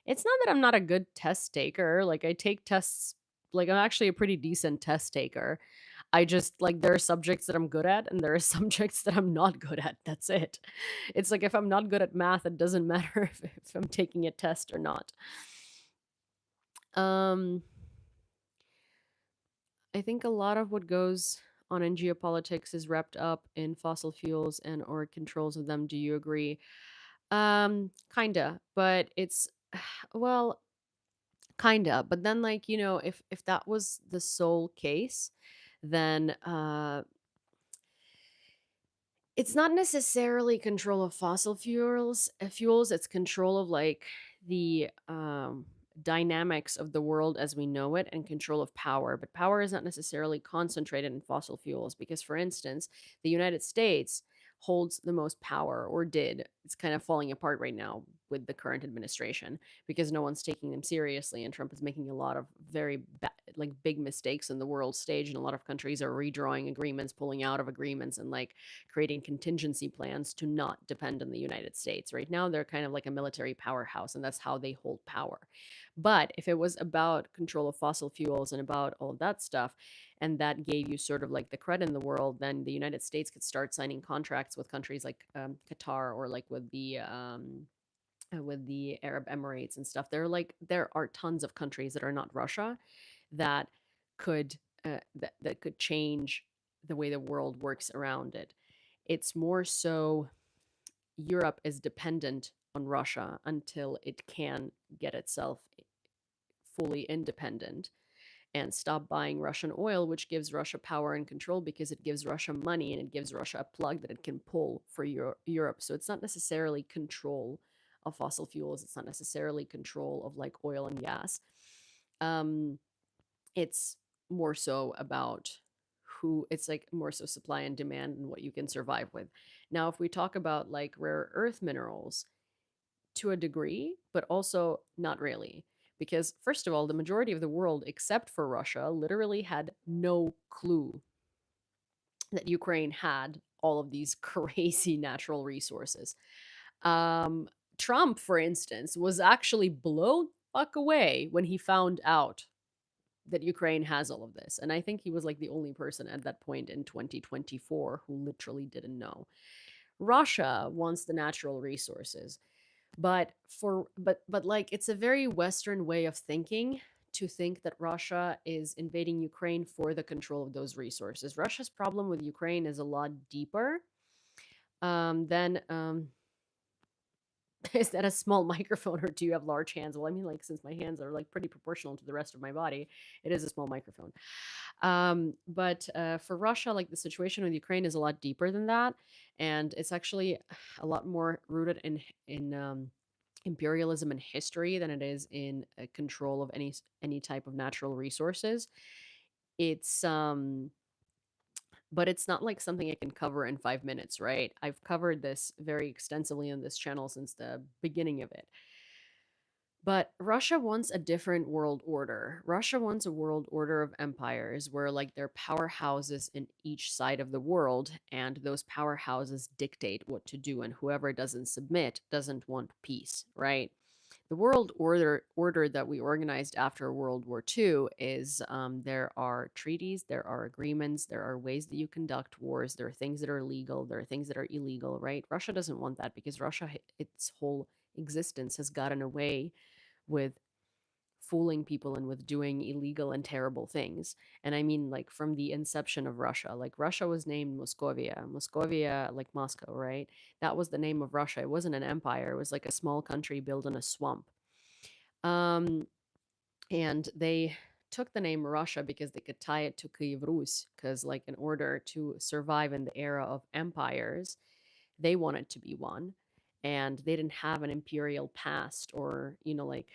It's not that I'm not a good test taker. Like I take tests like I'm actually a pretty decent test taker. I just like there are subjects that I'm good at and there are subjects that I'm not good at. That's it. It's like if I'm not good at math, it doesn't matter if I'm taking a test or not. Um I think a lot of what goes on in geopolitics is wrapped up in fossil fuels and or controls of them. Do you agree? Kinda, but it's well, kinda, but then like, if that was the sole case, then it's not necessarily control of fossil fuels, it's control of like the dynamics of the world as we know it and control of power. But power is not necessarily concentrated in fossil fuels because for instance, the United States holds the most power, or did. It's kind of falling apart right now with the current administration because no one's taking them seriously, and Trump is making a lot of like big mistakes in the world stage, and a lot of countries are redrawing agreements, pulling out of agreements, and like creating contingency plans to not depend on the United States. Right now, they're kind of like a military powerhouse, and that's how they hold power. But if it was about control of fossil fuels and about all of that stuff, and that gave you sort of like the cred in the world, then the United States could start signing contracts with countries like Qatar, or like with the Arab Emirates and stuff. There are tons of countries that are not Russia that could that could change the way the world works around it. It's more so Europe is dependent on Russia until it can get itself fully independent and stop buying Russian oil, which gives Russia power and control because it gives Russia money and it gives Russia a plug that it can pull for Europe. So it's not necessarily control of fossil fuels, it's not necessarily control of like oil and gas. Um, it's more so about it's like more so supply and demand and what you can survive with. Now, if we talk about like rare earth minerals, to a degree, but also not really. Because, first of all, the majority of the world, except for Russia, literally had no clue that Ukraine had all of these crazy natural resources. Um, Trump, for instance, was actually blown fuck away when he found out that Ukraine has all of this. And I think he was like the only person at that point in 2024 who literally didn't know. Russia wants the natural resources, but like it's a very Western way of thinking to think that Russia is invading Ukraine for the control of those resources. Russia's problem with Ukraine is a lot deeper than is that a small microphone, or do you have large hands? Well, I mean, like, since my hands are like pretty proportional to the rest of my body, it is a small microphone. But for Russia, like the situation with Ukraine is a lot deeper than that, and it's actually a lot more rooted in imperialism and history than it is in control of any type of natural resources. It's but it's not like something I can cover in 5 minutes, right? I've covered this very extensively on this channel since the beginning of it. But Russia wants a different world order. Russia wants a world order of empires where like there are powerhouses in each side of the world, and those powerhouses dictate what to do, and whoever doesn't submit doesn't want peace, right? The world order that we organized after World War II is there are treaties, there are agreements, there are ways that you conduct wars, there are things that are legal, there are things that are illegal, right? Russia doesn't want that because Russia, its whole existence has gotten away with fooling people and with doing illegal and terrible things. And I mean, like, from the inception of Russia, like, Russia was named Moscovia. Moscovia, like Moscow, right? That was the name of Russia. It wasn't an empire, it was like a small country built in a swamp. Um, and they took the name Russia because they could tie it to Kiev Rus, because, like, in order to survive in the era of empires, they wanted to be one, and they didn't have an imperial past, or like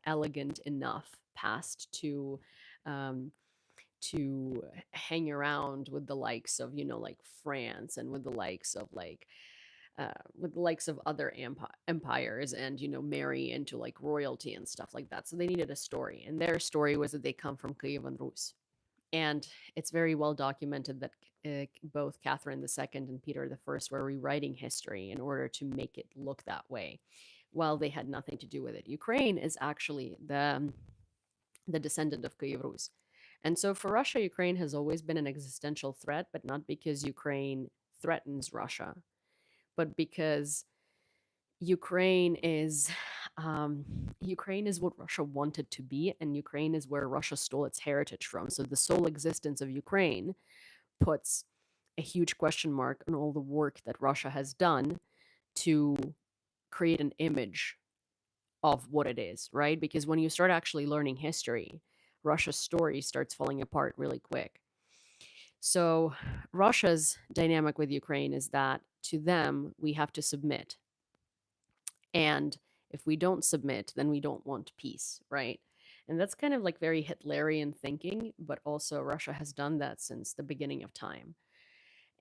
elegant enough past um to hang around with the likes of like France, and with the likes of other empires, and marry into like royalty and stuff like that. So they needed a story, and their story was that they come from Kievan Rus. And it's very well documented that both Catherine II and Peter I were rewriting history in order to make it look that way, while they had nothing to do with it. Ukraine is actually the descendant of Kiev Rus. And so for Russia, Ukraine has always been an existential threat, but not because Ukraine threatens Russia, but because Ukraine is Ukraine is what Russia wanted to be, and Ukraine is where Russia stole its heritage from. So the sole existence of Ukraine puts a huge question mark on all the work that Russia has done to create an image of what it is, right? Because when you start actually learning history, Russia's story starts falling apart really quick. So Russia's dynamic with Ukraine is that to them, we have to submit. And if we don't submit, then we don't want peace, right? And that's kind of like very Hitlerian thinking, but also Russia has done that since the beginning of time.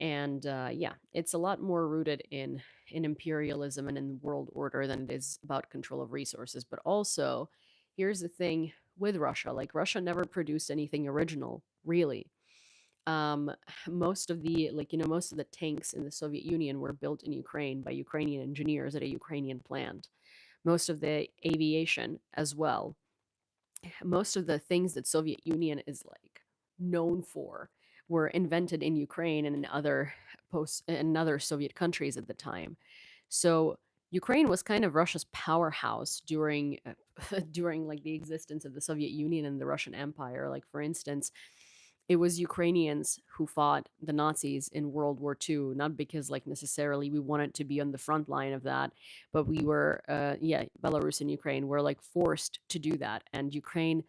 And yeah, it's a lot more rooted in imperialism and in world order than it is about control of resources. But also, here's the thing with Russia: like Russia never produced anything original, really. Um, most of the most of the tanks in the Soviet Union were built in Ukraine by Ukrainian engineers at a Ukrainian plant. Most of the aviation as well, most of the things that Soviet Union is like known for were invented in Ukraine and in other Soviet countries at the time. So Ukraine was kind of Russia's powerhouse during during like the existence of the Soviet Union and the Russian Empire. Like for instance, it was Ukrainians who fought the Nazis in World War II, not because like necessarily we wanted to be on the front line of that, but we were yeah, Belarus and Ukraine were like forced to do that, and Ukraine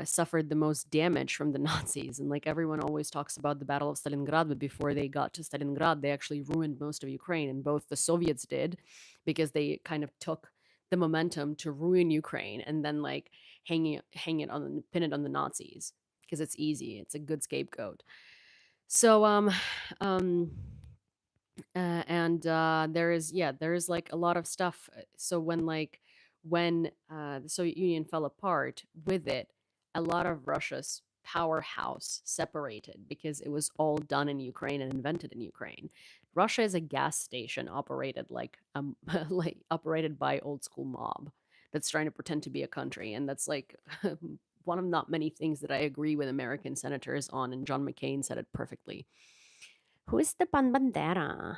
suffered the most damage from the Nazis. And like everyone always talks about the Battle of Stalingrad, but before they got to Stalingrad, they actually ruined most of Ukraine. And both the Soviets did, because they kind of took the momentum to ruin Ukraine and then like pin it on the Nazis because it's easy. It's a good scapegoat. So um and there is, yeah, there is like a lot of stuff. So when the Soviet Union fell apart, with it a lot of Russia's powerhouse separated because it was all done in Ukraine and invented in Ukraine. Russia is a gas station operated like like operated by old school mob that's trying to pretend to be a country, and that's like one of not many things that I agree with American senators on, and John McCain said it perfectly. Who is Stepan Bandera?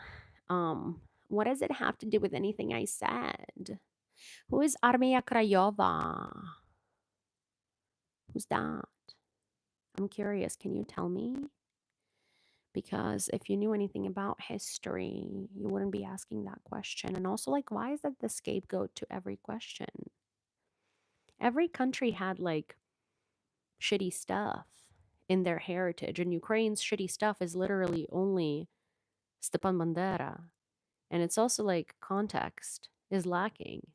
What does it have to do with anything I said? Who is Armia Krayova? Who's that? I'm curious. Can you tell me? Because if you knew anything about history, you wouldn't be asking that question. And also, like, why is that the scapegoat to every question? Every country had like shitty stuff in their heritage, and Ukraine's shitty stuff is literally only Stepan Bandera. And it's also like context is lacking.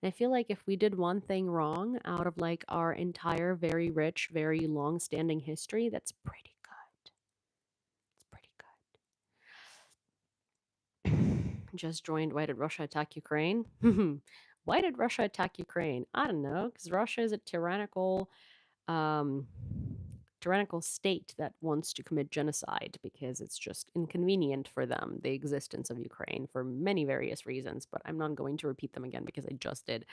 And I feel like if we did one thing wrong out of like our entire very rich, very long standing history, that's pretty good. It's pretty good. Just joined. Why did Russia attack Ukraine? Why did Russia attack Ukraine? I don't know, because Russia is a um, tyrannical state that wants to commit genocide because it's just inconvenient for them, the existence of Ukraine, for many various reasons. But I'm not going to repeat them again because I just did.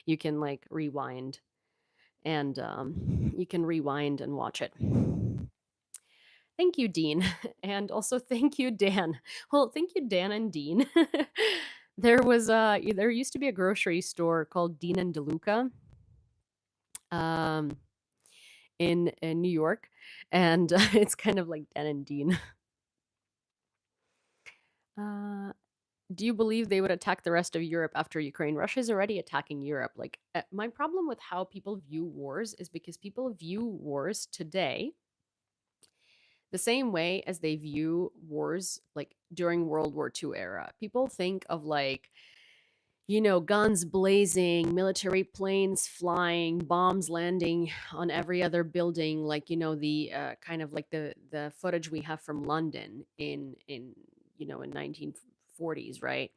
You can like rewind and you can rewind and watch it. Thank you, Dean. And also thank you, Dan. Well, thank you, Dan and Dean. There used to be a grocery store called Dean and DeLuca. Um, in New York, and it's kind of like Dan and Dean. Uh, do you believe they would attack the rest of Europe after Ukraine? Russia is already attacking Europe. Like my problem with how people view wars is because people view wars today the same way as they view wars like during World War II era. People think of like, you know, guns blazing, military planes flying, bombs landing on every other building, like, you know, the kind of like the footage we have from London in you know, in 1940s, right?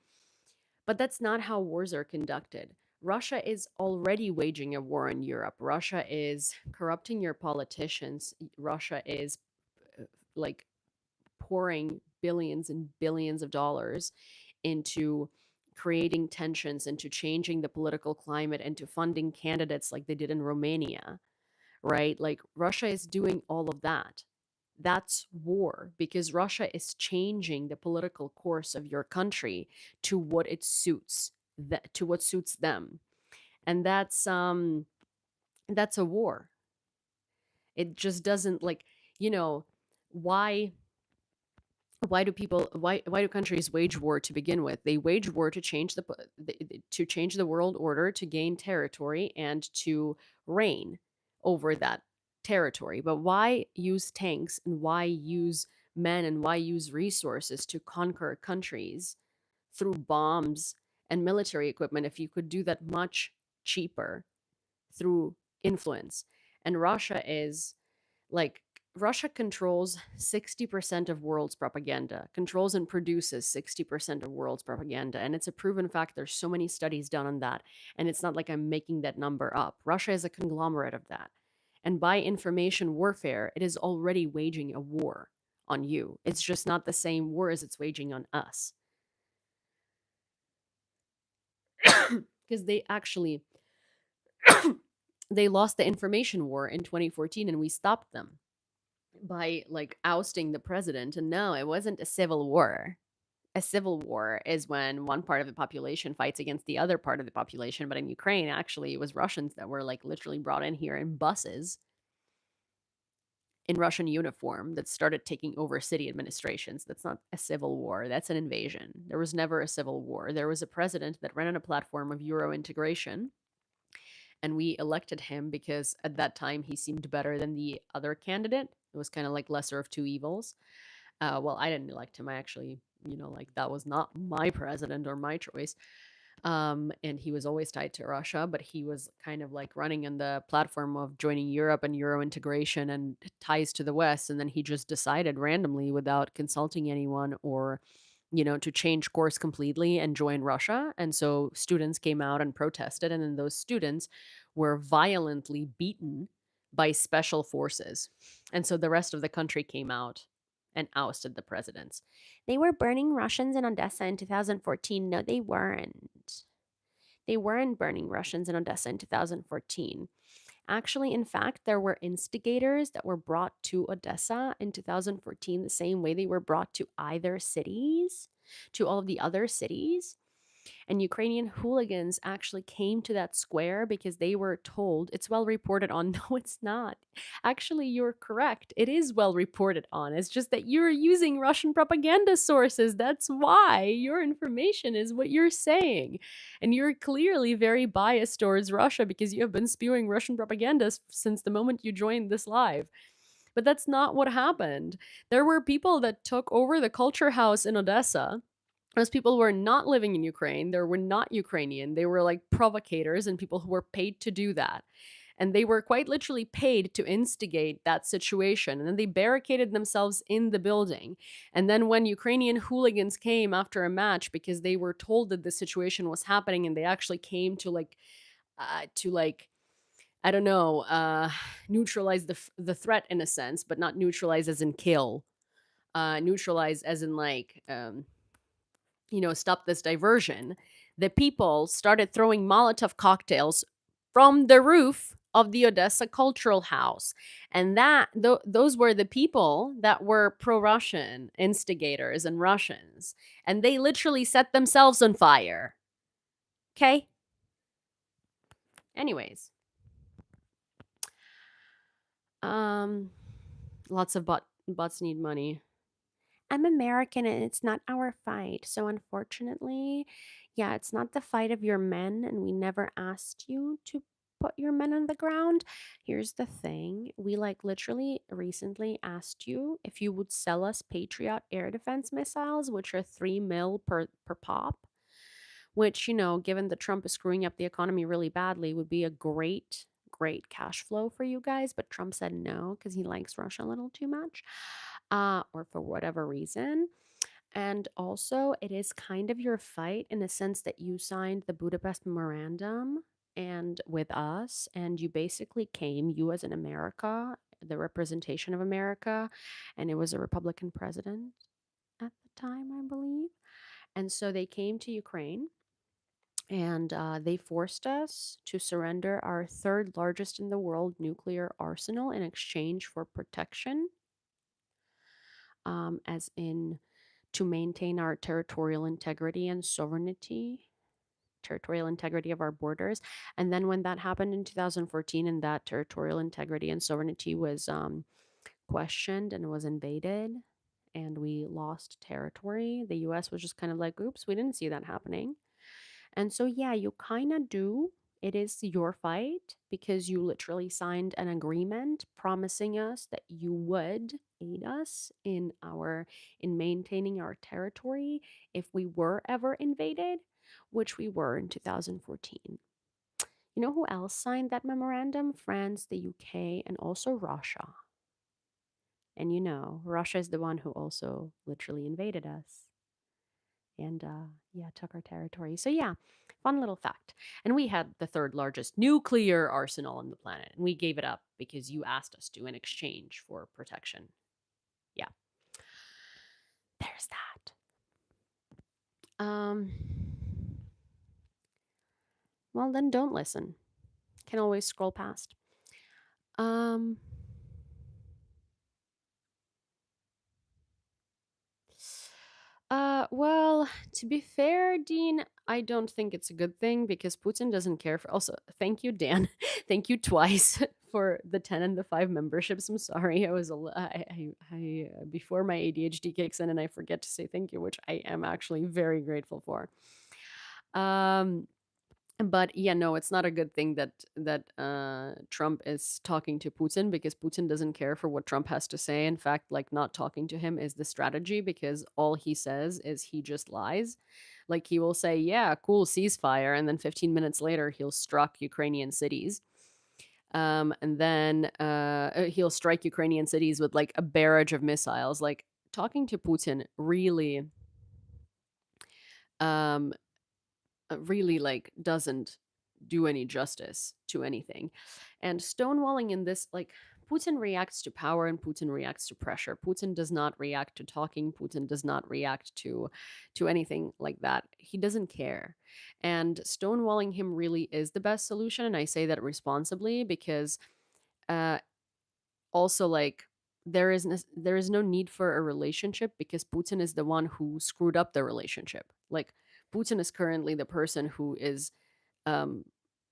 But that's not how wars are conducted. Russia is already waging a war in Europe. Russia is corrupting your politicians. Russia is like pouring billions and billions of dollars into creating tensions, into changing the political climate, into funding candidates like they did in Romania, right? Like Russia is doing all of that. That's war because Russia is changing the political course of your country to what it suits, to what suits them. And that's a war. It just doesn't like, you know, why why do countries wage war to begin with? They wage war to change to change the world order, to gain territory, and to reign over that territory. But why use tanks, and why use men, and why use resources to conquer countries through bombs and military equipment if you could do that much cheaper through influence? And Russia is like Russia controls 60% of world's propaganda, controls and produces 60% of world's propaganda. And it's a proven fact. There's so many studies done on that. And it's not like I'm making that number up. Russia is a conglomerate of that. And by information warfare, it is already waging a war on you. It's just not the same war as it's waging on us. Because they actually they lost the information war in 2014 and we stopped them by like ousting the president. And no, it wasn't a civil war. A civil war is when one part of the population fights against the other part of the population. But in Ukraine, actually, it was Russians that were like literally brought in here in buses in Russian uniform that started taking over city administrations. That's not a civil war. That's an invasion. There was never a civil war. There was a president that ran on a platform of Euro integration, and we elected him because at that time he seemed better than the other candidate. It was kind of like lesser of two evils. Well, I didn't elect him. I actually, like that was not my president or my choice. And he was always tied to Russia, but he was kind of like running on the platform of joining Europe and Euro integration and ties to the West. And then he just decided randomly without consulting anyone or, to change course completely and join Russia. And so students came out and protested. And then those students were violently beaten by special forces. And so the rest of the country came out and ousted the presidents. They were burning Russians in Odessa in 2014. No, they weren't. They weren't burning Russians in Odessa in 2014. Actually, in fact, there were instigators that were brought to Odessa in 2014 the same way they were brought to either cities, to all of the other cities. And Ukrainian hooligans actually came to that square because they were told it's well reported on. No, it's not. Actually, you're correct. It is well reported on. It's just that you're using Russian propaganda sources. That's why your information is what you're saying. And you're clearly very biased towards Russia because you have been spewing Russian propaganda since the moment you joined this live. But that's not what happened. There were people that took over the culture house in Odessa. Those people were not living in Ukraine. They were not Ukrainian. They were like provocators and people who were paid to do that. And they were quite literally paid to instigate that situation. And then they barricaded themselves in the building. And then when Ukrainian hooligans came after a match because they were told that the situation was happening and they actually came to like I don't know, neutralize the threat in a sense, but not neutralize as in kill. Neutralize as in like stop this diversion, the people started throwing Molotov cocktails from the roof of the Odessa Cultural House. And those were the people that were pro-Russian instigators and Russians. And they literally set themselves on fire. Okay? Anyways. Lots of bots need money. I'm American and it's not our fight. So unfortunately, yeah, it's not the fight of your men, and we never asked you to put your men on the ground. Here's the thing. We like literally recently asked you if you would sell us Patriot air defense missiles, which are 3 mil per pop, which, given that Trump is screwing up the economy really badly, would be a great cash flow for you guys. But Trump said no because he likes Russia a little too much, or for whatever reason. And also, it is kind of your fight in the sense that you signed the Budapest Memorandum and with us, and you basically came, you as an America, the representation of America, and it was a Republican president at the time, I believe. And so they came to Ukraine and they forced us to surrender our third largest in the world nuclear arsenal in exchange for protection, as in to maintain our territorial integrity and sovereignty, territorial integrity of our borders. And then when that happened in 2014 and that territorial integrity and sovereignty was questioned and was invaded and we lost territory, the US was just kind of like, oops, we didn't see that happening. And so, yeah, you kind of do. It is your fight because you literally signed an agreement promising us that you would aid us in maintaining our territory if we were ever invaded, which we were in 2014. You know who else signed that memorandum? France, the UK, and also Russia. And Russia is the one who also literally invaded us and yeah, took our territory. So yeah, fun little fact. And we had the third largest nuclear arsenal on the planet, and we gave it up because you asked us to in exchange for protection. Yeah, there's that. Well, then don't listen. Can always scroll past. Um, well, to be fair, Dean, I don't think it's a good thing because Putin doesn't care for. Also, thank you, Dan. Thank you twice for the 10 and the 5 memberships. I'm sorry. Before my ADHD kicks in and I forget to say thank you, which I am actually very grateful for. Um, but yeah, no, it's not a good thing that Trump is talking to Putin because Putin doesn't care for what Trump has to say. In fact, like not talking to him is the strategy because all he says is he just lies. Like he will say, "Yeah, cool ceasefire," and then 15 minutes later he'll struck Ukrainian cities. And then he'll strike Ukrainian cities with like a barrage of missiles. Like talking to Putin um, really like doesn't do any justice to anything. And stonewalling in this, like, Putin reacts to power and Putin reacts to pressure. Putin does not react to talking. Putin does not react to anything like that. He doesn't care. And stonewalling him really is the best solution. And I say that responsibly because uh also like there is no need for a relationship because Putin is the one who screwed up the relationship. Like Putin is currently the person who is um,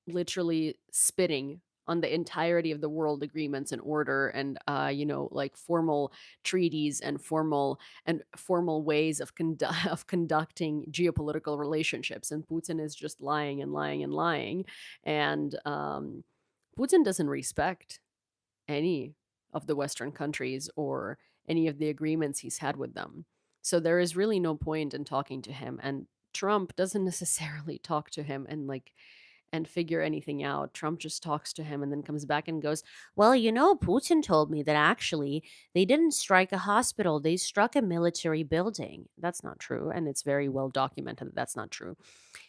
literally spitting on the entirety of the world agreements and order and like formal treaties and formal ways of of conducting geopolitical relationships, and Putin is just lying and lying and lying. And Putin doesn't respect any of the Western countries or any of the agreements he's had with them. So there is really no point in talking to him. And Trump doesn't necessarily talk to him and figure anything out. Trump just talks to him and then comes back and goes, "Well, Putin told me that actually they didn't strike a hospital, they struck a military building." That's not true. And it's very well documented that that's not true.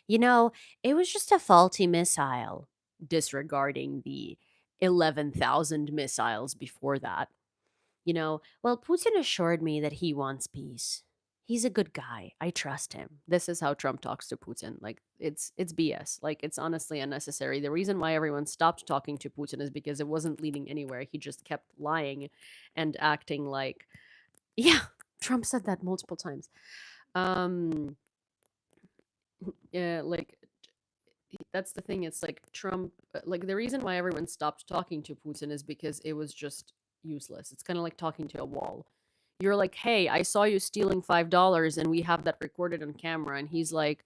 You know, it was just a faulty missile, disregarding the 11,000 missiles before that. Well, Putin assured me that he wants peace. He's a good guy. I trust him. This is how Trump talks to Putin. Like it's BS. Like it's honestly unnecessary. The reason why everyone stopped talking to Putin is because it wasn't leading anywhere. He just kept lying and acting like yeah, Trump said that multiple times. Um yeah, like that's the thing. It's like Trump, like the reason why everyone stopped talking to Putin is because it was just useless. It's kind of like talking to a wall. You're like, "Hey, I saw you stealing $5 and we have that recorded on camera." And he's like,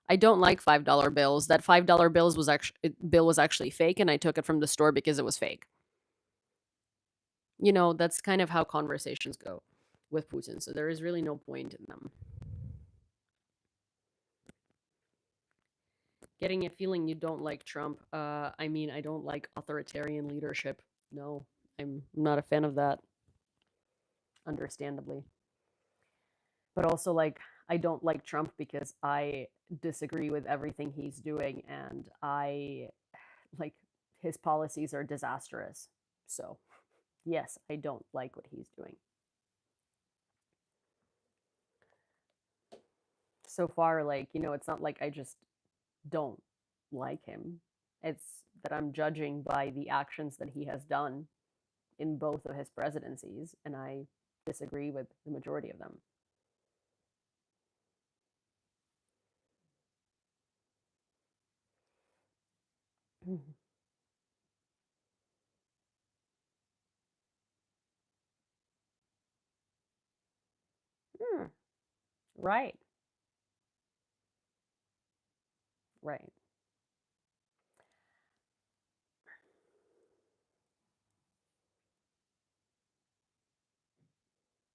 "I don't like $5 bills. That $5 bill was actually fake and I took it from the store because it was fake." That's kind of how conversations go with Putin. So there is really no point in them. Getting a feeling you don't like Trump. I mean, I don't like authoritarian leadership. No, I'm not a fan of that, understandably. But also, like, I don't like Trump because I disagree with everything he's doing, and like, his policies are disastrous. So, yes, I don't like what he's doing. So far, like, it's not like I just don't like him. It's that I'm judging by the actions that he has done in both of his presidencies, and I disagree with the majority of them. Hmm, right, right.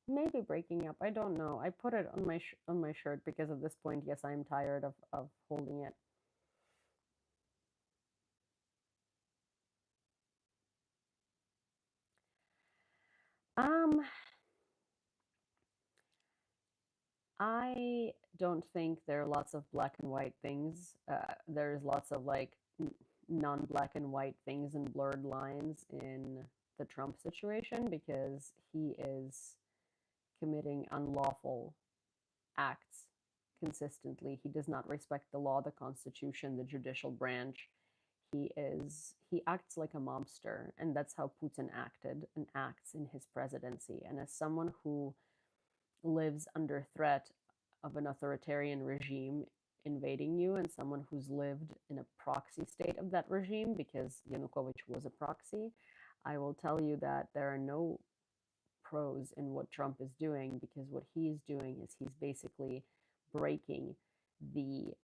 Maybe breaking up. I don't know. I put it on on my shirt because at this point, yes, I'm tired of holding it. Um, I don't think there are lots of black and white things. There's lots of like non-black and white things and blurred lines in the Trump situation because he is committing unlawful acts consistently. He does not respect the law, the constitution, the judicial branch. He acts like a mobster, and that's how Putin acted and acts in his presidency. And as someone who lives under threat of an authoritarian regime invading you, and someone who's lived in a proxy state of that regime, because Yanukovych was a proxy, I will tell you that there are no pros in what Trump is doing, because what he is doing is he's basically breaking the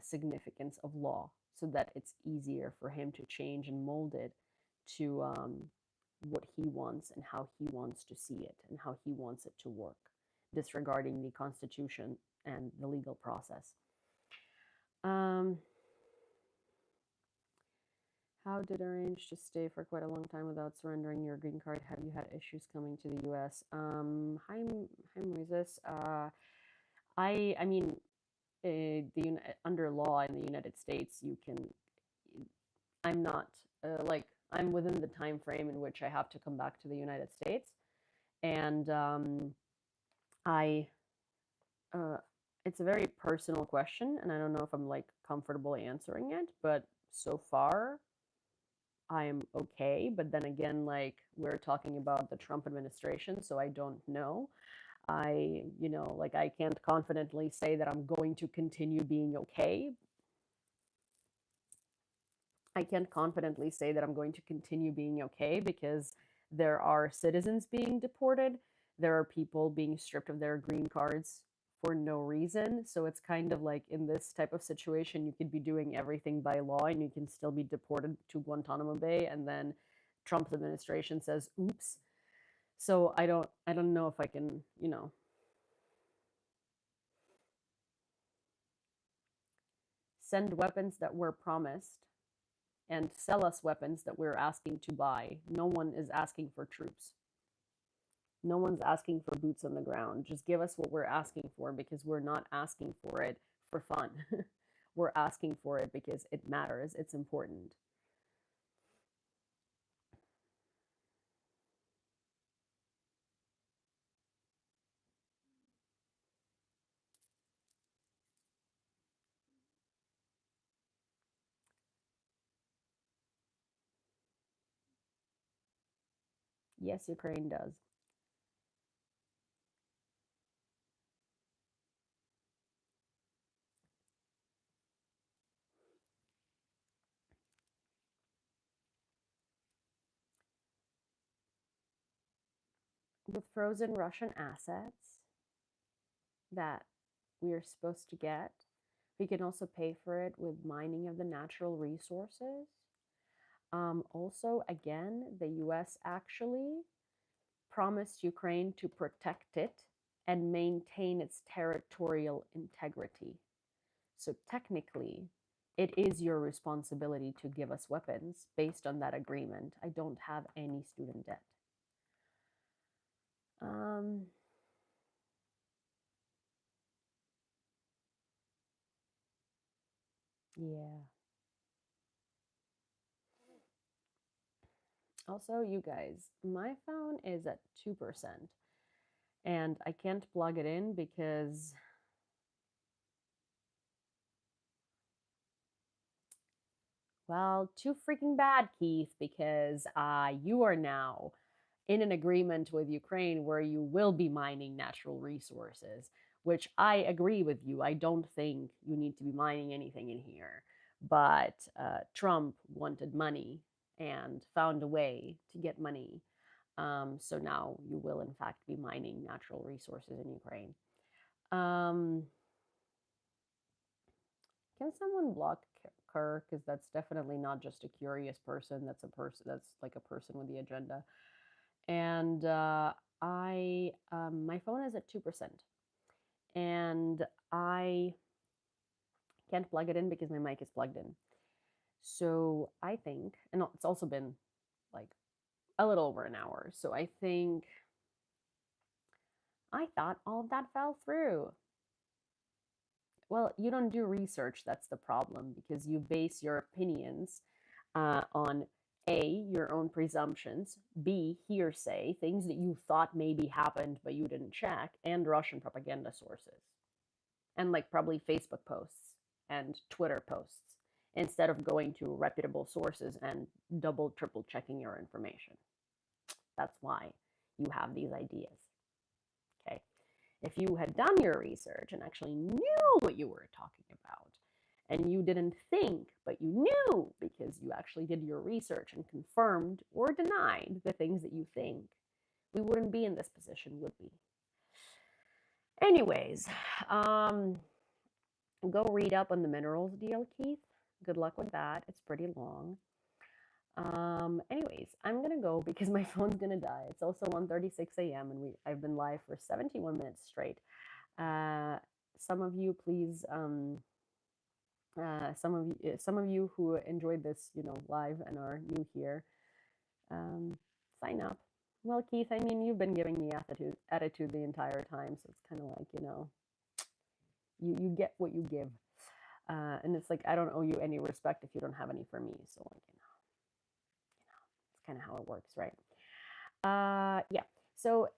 significance of law so that it's easier for him to change and mold it to what he wants and how he wants to see it and how he wants it to work, disregarding the Constitution and the legal process. Um, how did arrange to stay for quite a long time without surrendering your green card? Have you had issues coming to the U.S.? Hi, Moises. I mean, under law in the United States, you can. I'm not like I'm within the time frame in which I have to come back to the United States, and I. It's a very personal question, and I don't know if I'm like comfortable answering it, but so far I'm okay. But then again, like we're talking about the Trump administration, so I don't know. Like I can't confidently say that I'm going to continue being okay. I can't confidently say that I'm going to continue being okay because there are citizens being deported. There are people being stripped of their green cards for no reason. So it's kind of like in this type of situation, you could be doing everything by law and you can still be deported to Guantanamo Bay. And then Trump's administration says, oops. So I don't know if I can, send weapons that were promised and sell us weapons that we're asking to buy. No one is asking for troops. No one's asking for boots on the ground. Just give us what we're asking for because we're not asking for it for fun. We're asking for it because it matters. It's important. Yes, Ukraine does. With frozen Russian assets that we are supposed to get, we can also pay for it with mining of the natural resources. Also, again, the US actually promised Ukraine to protect it and maintain its territorial integrity. So technically, it is your responsibility to give us weapons based on that agreement. I don't have any student debt. Um, yeah. Also, you guys, my phone is at 2%, and I can't plug it in because, well, too freaking bad, Keith, because you are now in an agreement with Ukraine where you will be mining natural resources, which I agree with you. I don't think you need to be mining anything in here. But Trump wanted money and found a way to get money. So now you will, in fact, be mining natural resources in Ukraine. Um, can someone block Kerr? Because that's definitely not just a curious person. That's a person. That's like a person with the agenda. And I my phone is at 2%, and I can't plug it in because my mic is plugged in. So I think, and it's also been like a little over an hour. So I think I thought all of that fell through. Well, you don't do research, that's the problem, because you base your opinions on A, your own presumptions, B, hearsay, things that you thought maybe happened but you didn't check, and Russian propaganda sources. And like probably Facebook posts and Twitter posts, instead of going to reputable sources and double, triple checking your information. That's why you have these ideas. Okay. If you had done your research and actually knew what you were talking about, and you didn't think, but you knew because you actually did your research and confirmed or denied the things that you think, we wouldn't be in this position, would we? Anyways, go read up on the minerals deal, Keith. Good luck with that. It's pretty long. Anyways, I'm gonna go because my phone's gonna die. It's also 1:36 a.m. and I've been live for 71 minutes straight. Some of you, please, some of you who enjoyed this, live and are new here, sign up. Well, Keith, I mean, you've been giving me attitude the entire time, so it's kind of like, you get what you give, and it's like I don't owe you any respect if you don't have any for me. So like, it's kind of how it works, right? Yeah. So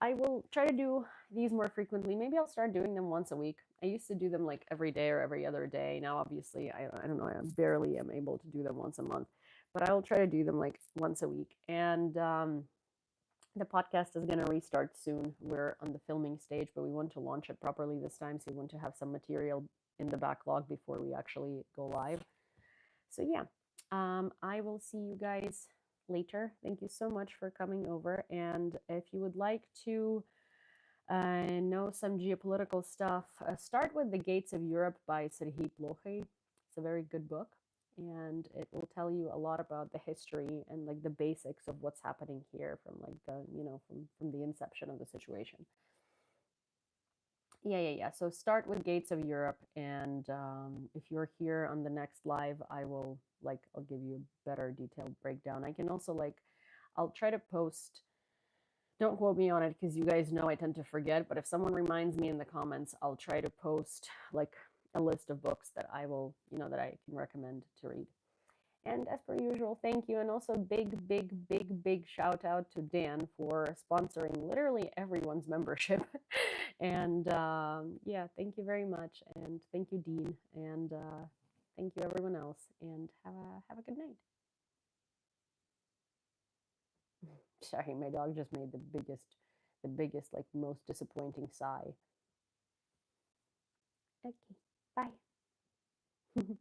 I will try to do these more frequently. Maybe I'll start doing them once a week. I used to do them like every day or every other day. Now, obviously, I don't know. I barely am able to do them once a month, but I will try to do them like once a week. And the podcast is going to restart soon. We're on the filming stage, but we want to launch it properly this time. So we want to have some material in the backlog before we actually go live. So yeah, I will see you guys later. Thank you so much for coming over. And if you would like to know some geopolitical stuff, start with The Gates of Europe by Serhiy Plokhy. It's a very good book, and it will tell you a lot about the history and like the basics of what's happening here from like the, from the inception of the situation. Yeah. So start with Gates of Europe, and if you're here on the next live, I'll give you a better detailed breakdown. I can also I'll try to post. Don't quote me on it because you guys know I tend to forget. But if someone reminds me in the comments, I'll try to post like a list of books that I will, that I can recommend to read. And as per usual, thank you. And also big shout out to Dan for sponsoring literally everyone's membership. And yeah, thank you very much. And thank you, Dean. And thank you, everyone else. And have a good night. Sorry, my dog just made the biggest, like most disappointing sigh. Okay, bye.